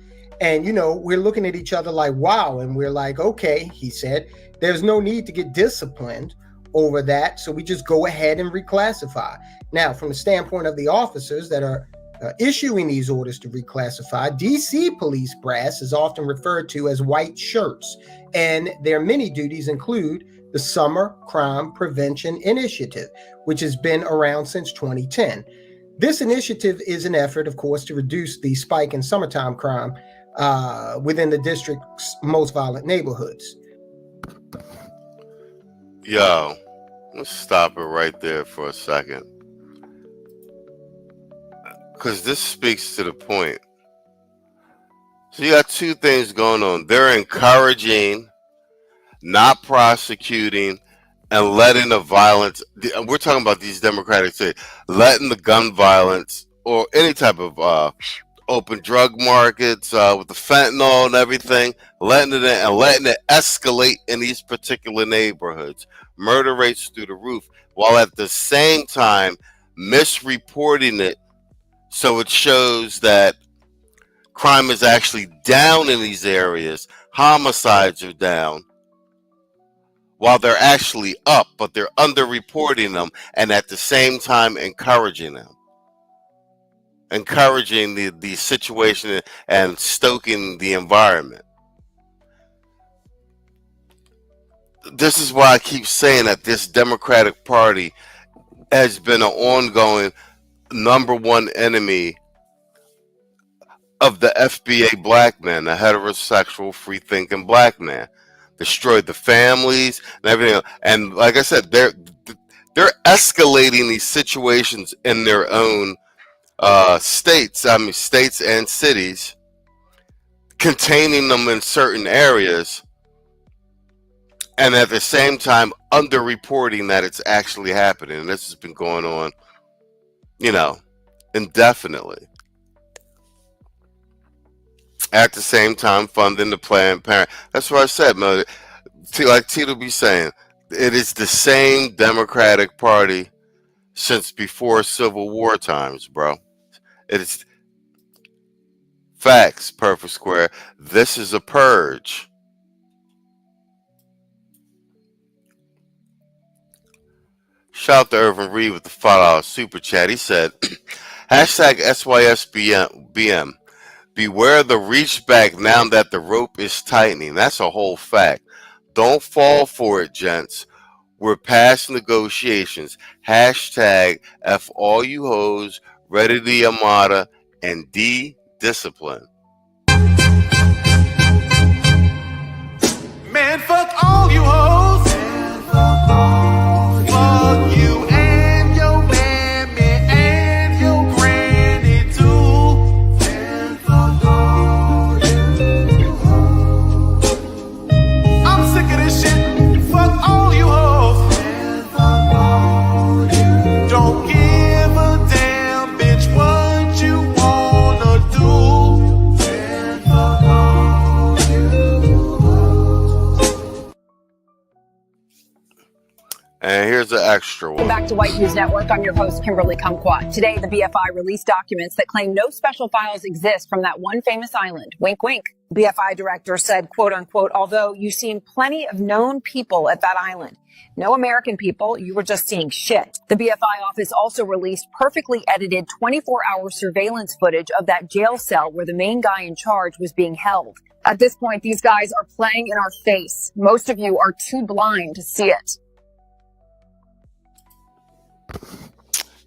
And, you know, we're looking at each other like, wow. And we're like, okay, he said, there's no need to get disciplined over that. So we just go ahead and reclassify. Now, from the standpoint of the officers that are issuing these orders to reclassify, DC police brass is often referred to as white shirts, and their many duties include the Summer Crime Prevention Initiative, which has been around since 2010. This initiative is an effort, of course, to reduce the spike in summertime crime within the district's most violent neighborhoods. Yo, let's stop it right there for a second, because this speaks to the point. So you got two things going on. They're encouraging, not prosecuting, and letting the violence. We're talking about these Democratic states, letting the gun violence or any type of open drug markets with the fentanyl and everything, letting it in and letting it escalate in these particular neighborhoods. Murder rates through the roof, while at the same time misreporting it so it shows that crime is actually down in these areas, homicides are down, while they're actually up, but they're underreporting them and at the same time encouraging them. Encouraging the situation and stoking the environment. This is why I keep saying that this Democratic Party has been an ongoing number one enemy of the FBA black man, the heterosexual, free-thinking black man. Destroyed the families and everything else. And like I said, they're escalating these situations in their own states and cities, containing them in certain areas, and at the same time underreporting that it's actually happening. And this has been going on, indefinitely. At the same time, funding the Planned Parenthood. That's what I said, man. Like Tito be saying, it is the same Democratic Party since before Civil War times, bro. It is facts, Perfect Square. This is a purge. Shout out to Irvin Reed with the $5 super chat. He said, hashtag SYSBM. Beware the reach back now that the rope is tightening. That's a whole fact. Don't fall for it, gents. We're past negotiations. Hashtag F all you hoes, ready the Armada, and D-discipline. Man, fuck all you hoes. Fuck you and your mammy and your granny too. I'm sick of this shit. Fuck all you hoes. Don't give a damn, bitch, what you wanna do. And here's the extra one. Welcome back to White News Network. I'm your host, Kimberly Kumquat. Today, the BFI released documents that claim no special files exist from that one famous island. Wink, wink. BFI director said, quote unquote, although you've seen plenty of known people at that island, no American people, you were just seeing shit. The BFI office also released perfectly edited 24-hour surveillance footage of that jail cell where the main guy in charge was being held. At this point, these guys are playing in our face. Most of you are too blind to see it.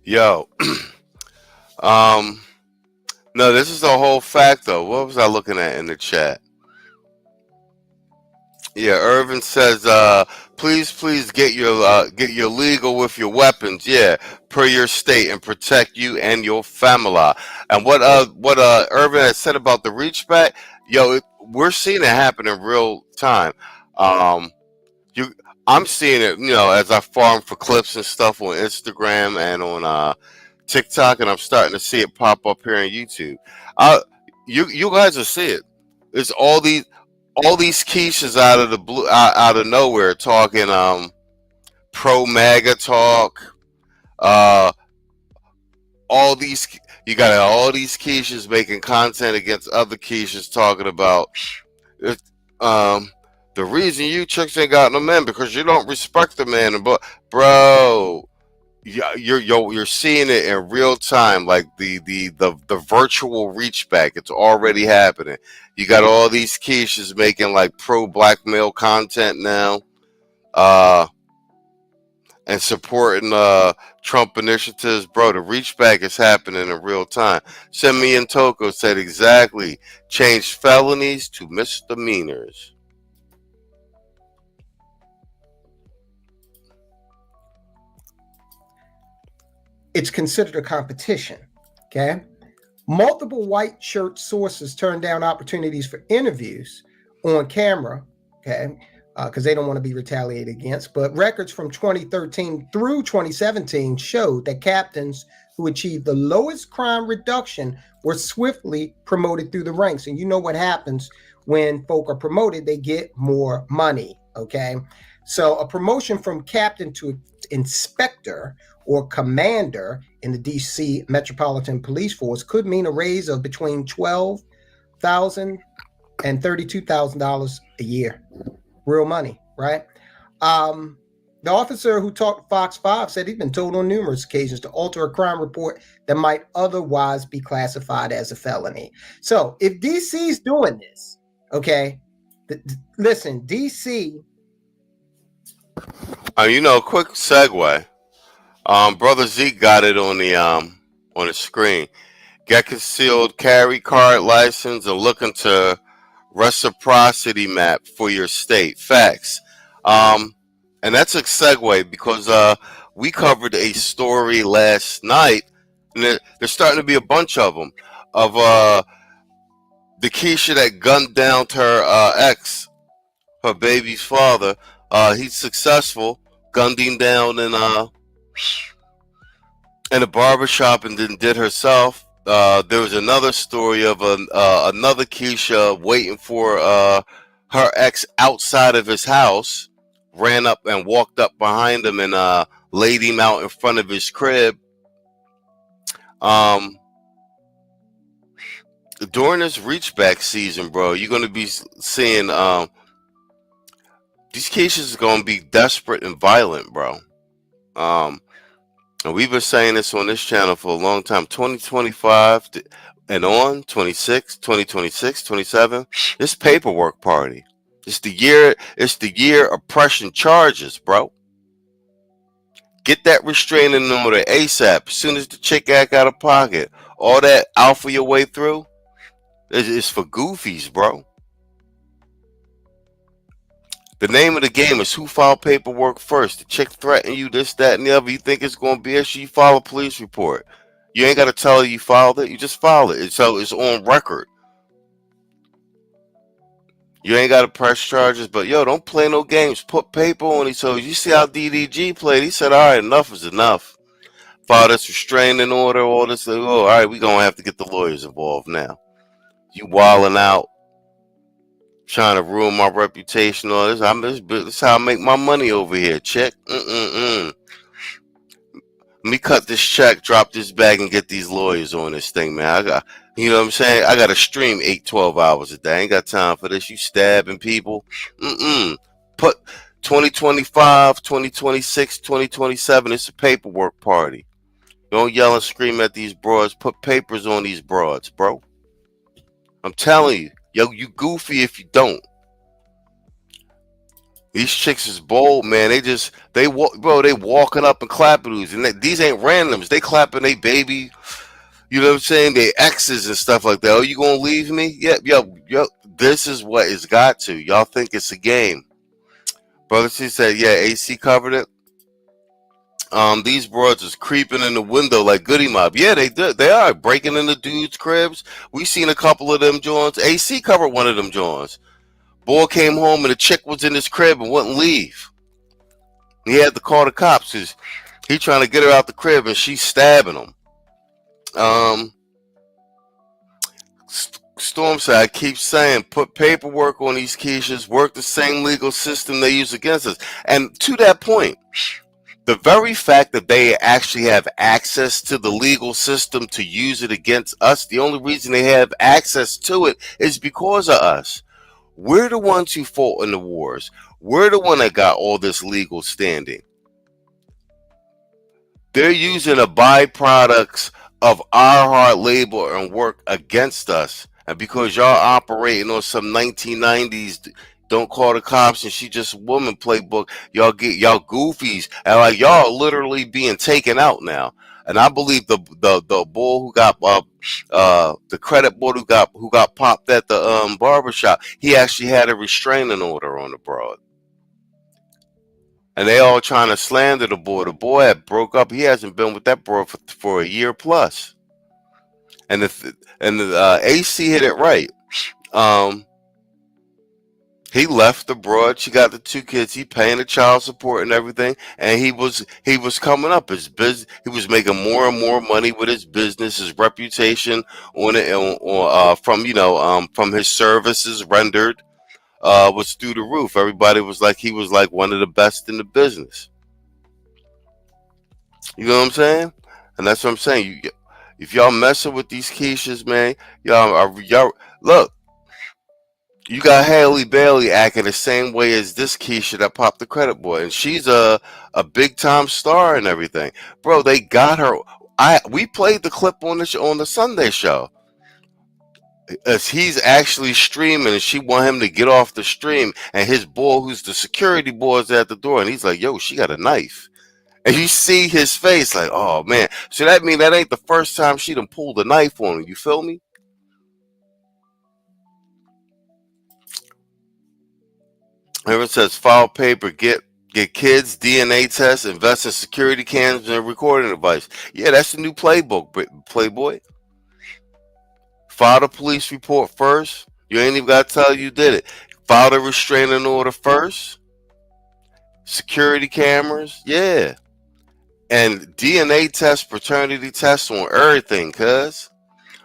Yo, no, this is the whole fact though. What was I looking at in the chat? Yeah, Irvin says, please get your legal with your weapons, yeah, per your state, and protect you and your family. And what Irvin has said about the reach back, yo, we're seeing it happen in real time. I'm seeing it, as I farm for clips and stuff on Instagram and on TikTok, and I'm starting to see it pop up here on YouTube. You guys will see it. It's all these quiches out of the blue, out of nowhere, talking pro MAGA talk. You got all these quiches making content against other quiches talking about the reason you chicks ain't got no men because you don't respect the man. But bro, you're seeing it in real time, like the virtual reach back. It's already happening. You got all these quiches making like pro black male content now, and supporting Trump initiatives. Bro, the reach back is happening in real time. Semi and Toko said exactly. Change felonies to misdemeanors. It's considered a competition, okay? Multiple white shirt sources turned down opportunities for interviews on camera, okay, because they don't want to be retaliated against. But records from 2013 through 2017 showed that captains who achieved the lowest crime reduction were swiftly promoted through the ranks. And you know what happens when folk are promoted, they get more money, okay? So a promotion from captain to inspector or commander in the DC Metropolitan Police Force could mean a raise of between $12,000 and $32,000 a year. Real money, right? The officer who talked to Fox 5 said he'd been told on numerous occasions to alter a crime report that might otherwise be classified as a felony. So if DC's doing this, okay, listen, DC. Quick segue. Brother Zeke got it on the screen. Get concealed carry card license and looking to reciprocity map for your state. Facts. And that's a segue because we covered a story last night, and there's starting to be a bunch of them, of the Keisha that gunned down to her ex, her baby's father. He's successful, gunned him down in a barbershop and then did herself. There was another story of another Keisha waiting for her ex outside of his house, ran up and walked up behind him and laid him out in front of his crib. During this reach back season, bro, you're going to be seeing these cases are going to be desperate and violent, bro. And we've been saying this on this channel for a long time. 2025 and on, 26, 2026, 27. This paperwork party. It's the year of pressing charges, bro. Get that restraining order ASAP. As soon as the chick act out of pocket, all that alpha your way through is for goofies, bro. The name of the game is who filed paperwork first. The chick threaten you, this, that, and the other. You think it's going to be issue, you file a police report. You ain't got to tell her you filed it. You just file it. So it's on record. You ain't got to press charges, but yo, don't play no games. Put paper on these hoes. You see how DDG played? He said, all right, enough is enough. File this restraining order, all this. Oh, all right, we're going to have to get the lawyers involved now. You wilding out, trying to ruin my reputation. All this. This is how I make my money over here, chick. Let me cut this check, drop this bag, and get these lawyers on this thing, man. You know what I'm saying? I got to stream 8-12 hours a day. I ain't got time for this. You stabbing people. Put 2025, 2026, 2027. It's a paperwork party. Don't yell and scream at these broads. Put papers on these broads, bro. I'm telling you. Yo, you goofy if you don't. These chicks is bold, man. They walking up and clapping these. And these ain't randoms. They clapping they baby. You know what I'm saying? They exes and stuff like that. Oh, you gonna leave me? Yep. This is what it's got to. Y'all think it's a game. Brother C said, yeah, AC covered it. These broads is creeping in the window like Goody Mob. Yeah, they are breaking into dudes' cribs. We seen a couple of them joints. AC covered one of them joints. Boy came home and the chick was in his crib and wouldn't leave. He had to call the cops because he trying to get her out the crib and she's stabbing him. Storm said, I keep saying, put paperwork on these Keishas, work the same legal system they use against us. And to that point, the very fact that they actually have access to the legal system to use it against us, the only reason they have access to it is because of us. We're the ones who fought in the wars. We're the one that got all this legal standing. They're using the byproducts of our hard labor and work against us. And because y'all operating on some 1990s don't call the cops and she just a woman playbook, y'all goofies and like y'all literally being taken out now. And I believe the boy who got the credit boy who got popped at the barbershop, he actually had a restraining order on the broad. And they all trying to slander the boy. The boy had broke up. He hasn't been with that broad for a year plus. And the AC hit it right. He left the broad. She got the 2 kids. He paying the child support and everything. And he was coming up. His business. He was making more and more money with his business. His reputation on it, from his services rendered. was through the roof. Everybody was like, he was like one of the best in the business. You know what I'm saying? And that's what I'm saying. If y'all messing with these Keishas, man, y'all look. You got Haley Bailey acting the same way as this Keisha that popped the credit boy, and she's a big time star and everything, bro. They got her. We played the clip on the Sunday show. As he's actually streaming, and she want him to get off the stream, and his boy, who's the security boy, is at the door, and he's like, "Yo, she got a knife," and you see his face, like, "Oh man." So that mean that ain't the first time she done pulled a knife on him. You feel me? Everyone says file paper, get kids, DNA tests, invest in security cams and recording device. Yeah, that's the new playbook, Playboy. File the police report first. You ain't even got to tell you did it. File the restraining order first. Security cameras, yeah. And DNA tests, paternity tests on everything, cuz.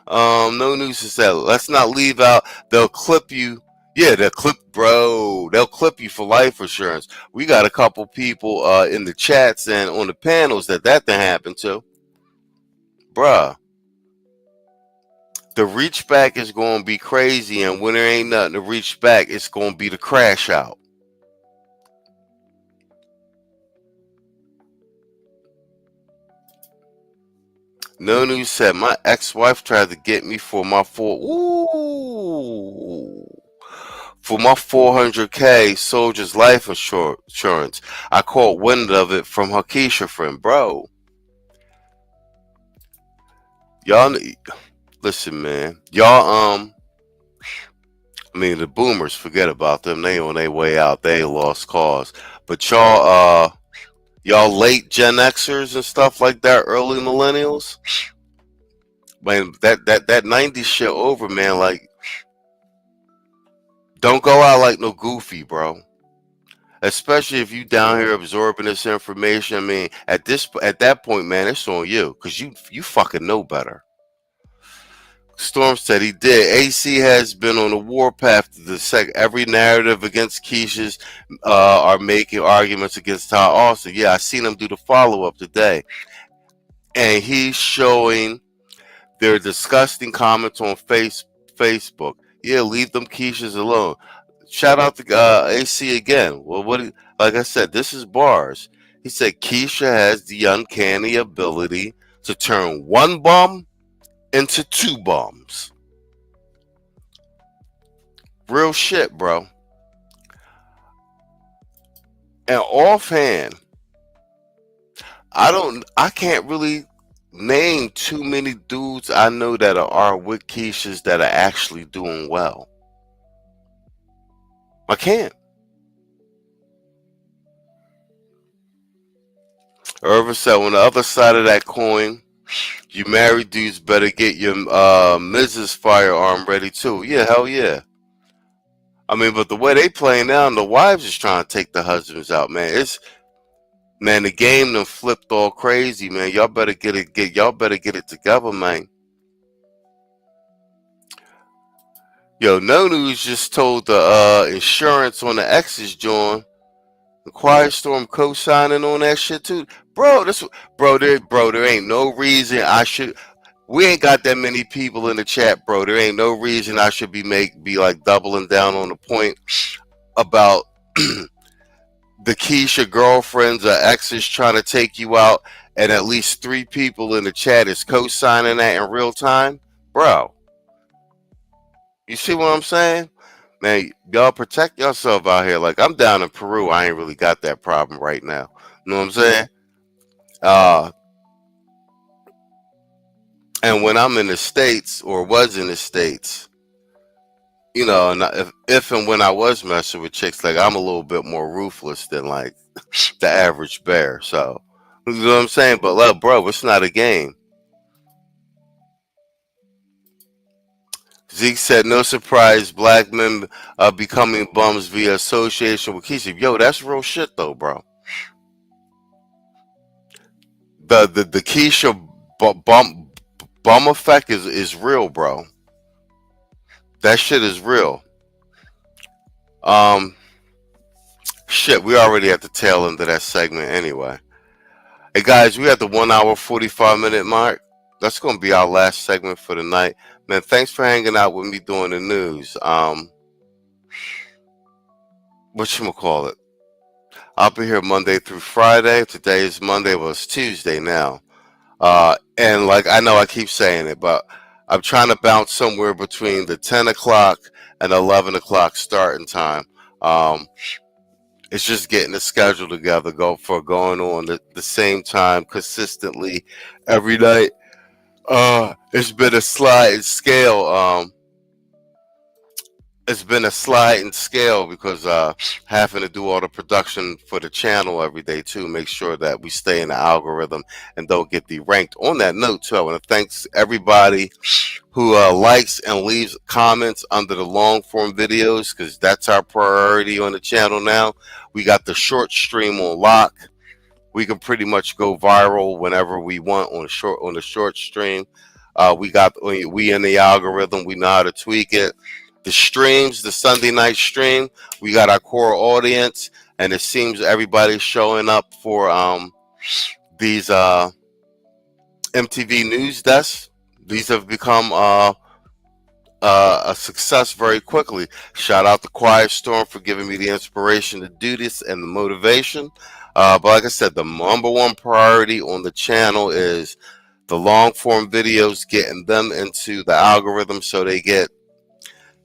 No news is that. Let's not leave out. They'll clip you. Yeah, they'll clip, bro. They'll clip you for life insurance. We got a couple people in the chats and on the panels that thing happened to. Bruh. The reach back is going to be crazy, and when there ain't nothing to reach back, it's going to be the crash out. No news said my ex-wife tried to get me for my 400K soldier's life insurance. I caught wind of it from her Keisha friend, bro. Y'all, listen, man. Y'all, I mean, the boomers, forget about them. They on their way out. They lost cause. But y'all late Gen Xers and stuff like that, early millennials, man, that 90s shit over, man. Like, don't go out like no goofy, bro. Especially if you down here absorbing this information. I mean, at that point, man, it's on you, because you fucking know better. Storm said he did. AC has been on a warpath to dissect every narrative against Keisha's are making arguments against Ty Austin. Yeah, I seen him do the follow-up today. And he's showing their disgusting comments on Facebook. Yeah, leave them Keishas alone. Shout out to AC again. Well, like I said, this is bars. He said Keisha has the uncanny ability to turn one bum into two bums. Real shit, bro. And offhand, I can't really name too many dudes I know that are with Keishas that are actually doing well. I can't. Irvin said, on the other side of that coin, you married dudes better get your Mrs. firearm ready too. Yeah, hell yeah. I mean, but the way they playing now, the wives is trying to take the husbands out, man. The game done flipped all crazy, man. Y'all better get it together, man. Yo, No News just told the insurance on the exes join. The Quiet Storm co-signing on that shit too. Bro, there ain't no reason I should. We ain't got that many people in the chat, bro. There ain't no reason I should be like doubling down on the point about the Keisha girlfriends or exes trying to take you out, and at least 3 people in the chat is co-signing that in real time, bro. You see what I'm saying? Man, y'all protect yourself out here. Like, I'm down in Peru. I ain't really got that problem right now. You know what I'm saying? And when I'm in the States, or was in the States, you know, and if and when I was messing with chicks, like, I'm a little bit more ruthless than like the average bear. So, you know what I'm saying? But look, bro, it's not a game. Zeke said, no surprise, black men becoming bums via association with Keisha. Yo, that's real shit though, bro. The Keisha bum effect is real, bro. That shit is real. Shit, we already at the tail end of that segment anyway. Hey guys, we at the 1 hour 45-minute mark. That's gonna be our last segment for the night. Man, thanks for hanging out with me doing the news. Whatchamacallit? I'll be here Monday through Friday. Today is Monday, well it's Tuesday now. And like I know I keep saying it, but I'm trying to bounce somewhere between the 10 o'clock and 11 o'clock starting time. It's just getting the schedule together, going on the same time consistently every night. It's been a sliding scale. It's been a sliding scale because having to do all the production for the channel every day too, make sure that we stay in the algorithm and don't get deranked. On that note too, I want to thank everybody who likes and leaves comments under the long form videos, because that's our priority on the channel now. We got the short stream on lock. We can pretty much go viral whenever we want on the short stream. We in the algorithm. We know how to tweak it. The streams, the Sunday night stream, we got our core audience, and it seems everybody's showing up for these MTV news desks. These have become a success very quickly. Shout out to Quiet Storm for giving me the inspiration to do this and the motivation. But like I said, the number one priority on the channel is the long form videos, getting them into the algorithm so they get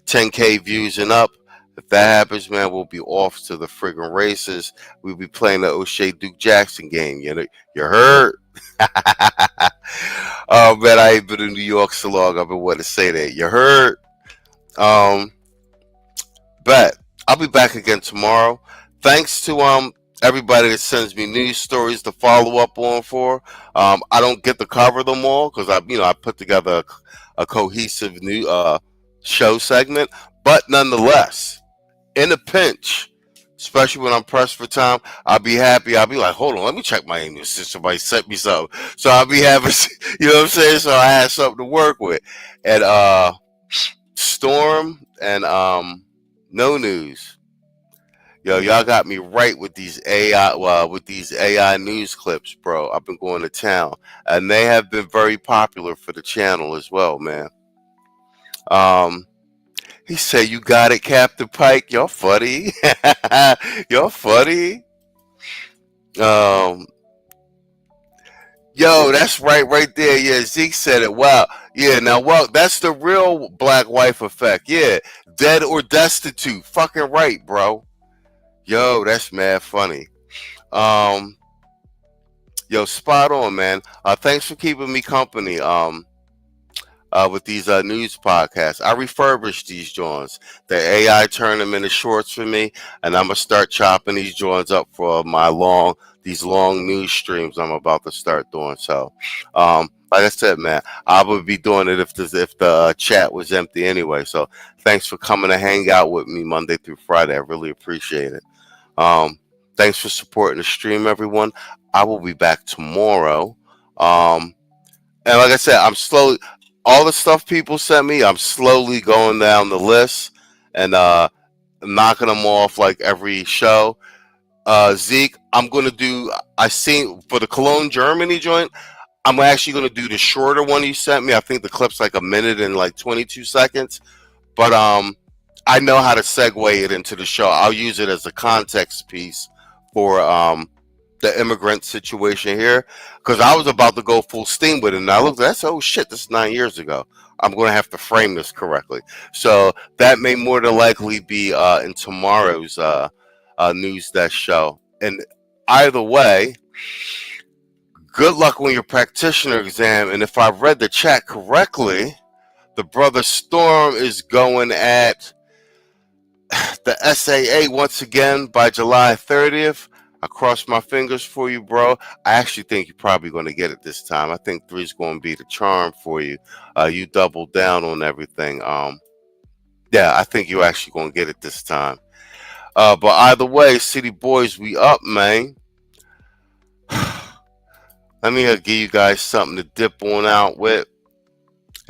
10K views and up. If that happens, man, we'll be off to the friggin' races. We'll be playing the O'Shea Duke Jackson game. You heard? Oh man, I ain't been in New York so long. I've been wanting to say that. You heard? But I'll be back again tomorrow. Thanks to everybody that sends me news stories to follow up on for. I don't get to cover them all because I put together a cohesive new show segment, but nonetheless, in a pinch, especially when I'm pressed for time, I'll be happy. I'll be like, hold on, let me check my email since somebody sent me something. So I'll be happy, you know what I'm saying? So I had something to work with. And Storm and No News. Yo, y'all got me right with these AI news clips, bro. I've been going to town, and they have been very popular for the channel as well, man. He said, "You got it, Captain Pike. You're funny. You're funny." Yo, that's right there. Yeah, Zeke said it. Wow. Yeah, well, that's the real black wife effect. Yeah, dead or destitute. Fucking right, bro. Yo, that's mad funny. Yo, spot on, man. Thanks for keeping me company. With these news podcasts, I refurbished these joints. The AI turned them into shorts for me, and I'm gonna start chopping these joints up for these long news streams I'm about to start doing. So, like I said, man, I would be doing it if the chat was empty anyway. So, thanks for coming to hang out with me Monday through Friday. I really appreciate it. Thanks for supporting the stream, everyone. I will be back tomorrow. And like I said, all the stuff people sent me, I'm slowly going down the list and knocking them off like every show. Zeke, I seen for the Cologne, Germany joint, I'm actually going to do the shorter one you sent me. I think the clip's like a minute and like 22 seconds. But I know how to segue it into the show. I'll use it as a context piece for the immigrant situation here, because I was about to go full steam with it, and I looked at oh shit, this is 9 years ago. I'm going to have to frame this correctly. So that may more than likely be in tomorrow's news desk show. And either way, good luck on your practitioner exam. And if I've read the chat correctly, the brother Storm is going at the SAA once again by July 30th. I cross my fingers for you, bro. I actually think you're probably going to get it this time. I think 3 is going to be the charm for you. You double down on everything. Yeah, I think you're actually going to get it this time. But either way, City Boys, we up, man. Let me give you guys something to dip on out with.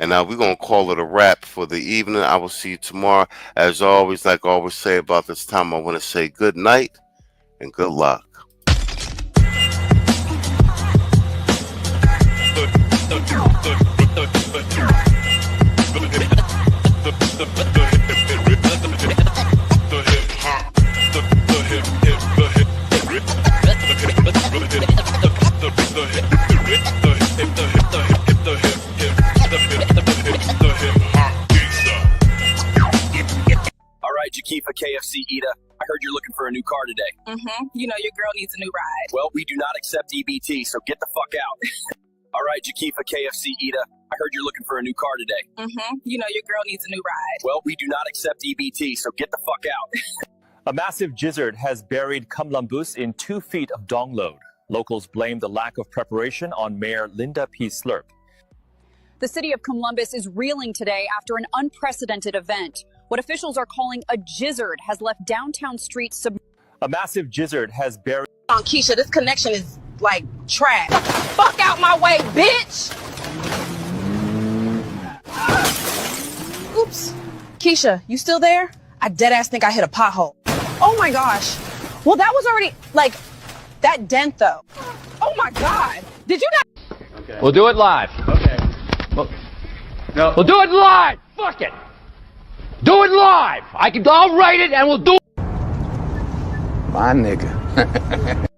And we're going to call it a wrap for the evening. I will see you tomorrow. As always, like I always say about this time, I want to say good night and good luck. All right, Jakifa, KFC, Ida. I heard you're looking for a new car today. Mm-hmm. You know your girl needs a new ride. Well, we do not accept EBT, so get the fuck out. All right, Jakifa, KFC, Ida. I heard you're looking for a new car today. Mm-hmm. You know your girl needs a new ride. Well, we do not accept EBT, so get the fuck out. A massive gizzard has buried Kamlambus in 2 feet of dong load. Locals blame the lack of preparation on Mayor Linda P. Slurp. The city of Columbus is reeling today after an unprecedented event. What officials are calling a gizzard has left downtown streets A massive gizzard has buried... On Keisha, this connection is like trash. Fuck out my way, bitch! Oops. Keisha, you still there? I deadass think I hit a pothole. Oh my gosh. Well, that was already, like, that dent though. Oh my God. Did you not? Okay. We'll do it live. Okay. No. We'll do it live. Fuck it. Do it live. I'll write it and we'll do it. My nigga.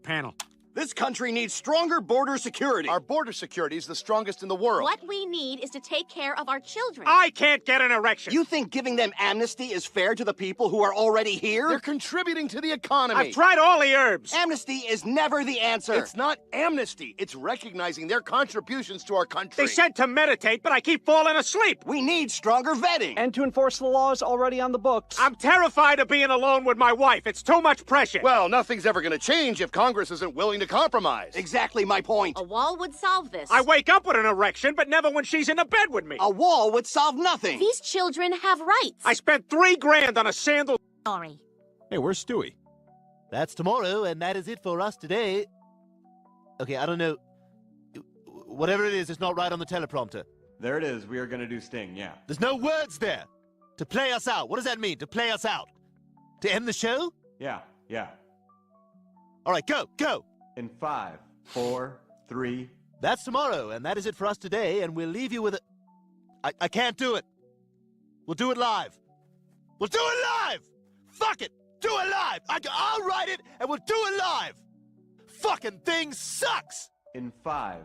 Panel. This country needs stronger border security. Our border security is the strongest in the world. What we need is to take care of our children. I can't get an erection. You think giving them amnesty is fair to the people who are already here? They're contributing to the economy. I've tried all the herbs. Amnesty is never the answer. It's not amnesty. It's recognizing their contributions to our country. They said to meditate, but I keep falling asleep. We need stronger vetting. And to enforce the laws already on the books. I'm terrified of being alone with my wife. It's too much pressure. Well, nothing's ever going to change if Congress isn't willing to compromise. Exactly my point. A wall would solve this. I wake up with an erection, but never when she's in the bed with me. A wall would solve nothing. These children have rights. I spent $3 grand on a sandal. Sorry. Hey, where's Stewie? That's tomorrow, and that is it for us today. Okay, I don't know. Whatever it is, it's not right on the teleprompter. There it is. We are going to do Sting, yeah. There's no words there. To play us out. What does that mean, to play us out? To end the show? Yeah. All right, go. In 5, 4, 3. That's tomorrow, and that is it for us today, and we'll leave you with a... I can't do it. We'll do it live. We'll do it live! Fuck it! Do it live! I'll write it, and we'll do it live! Fucking thing sucks! In 5,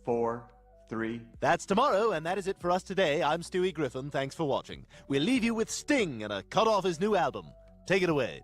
4, 3. That's tomorrow, and that is it for us today. I'm Stewie Griffin. Thanks for watching. We'll leave you with Sting and a cut off his new album. Take it away.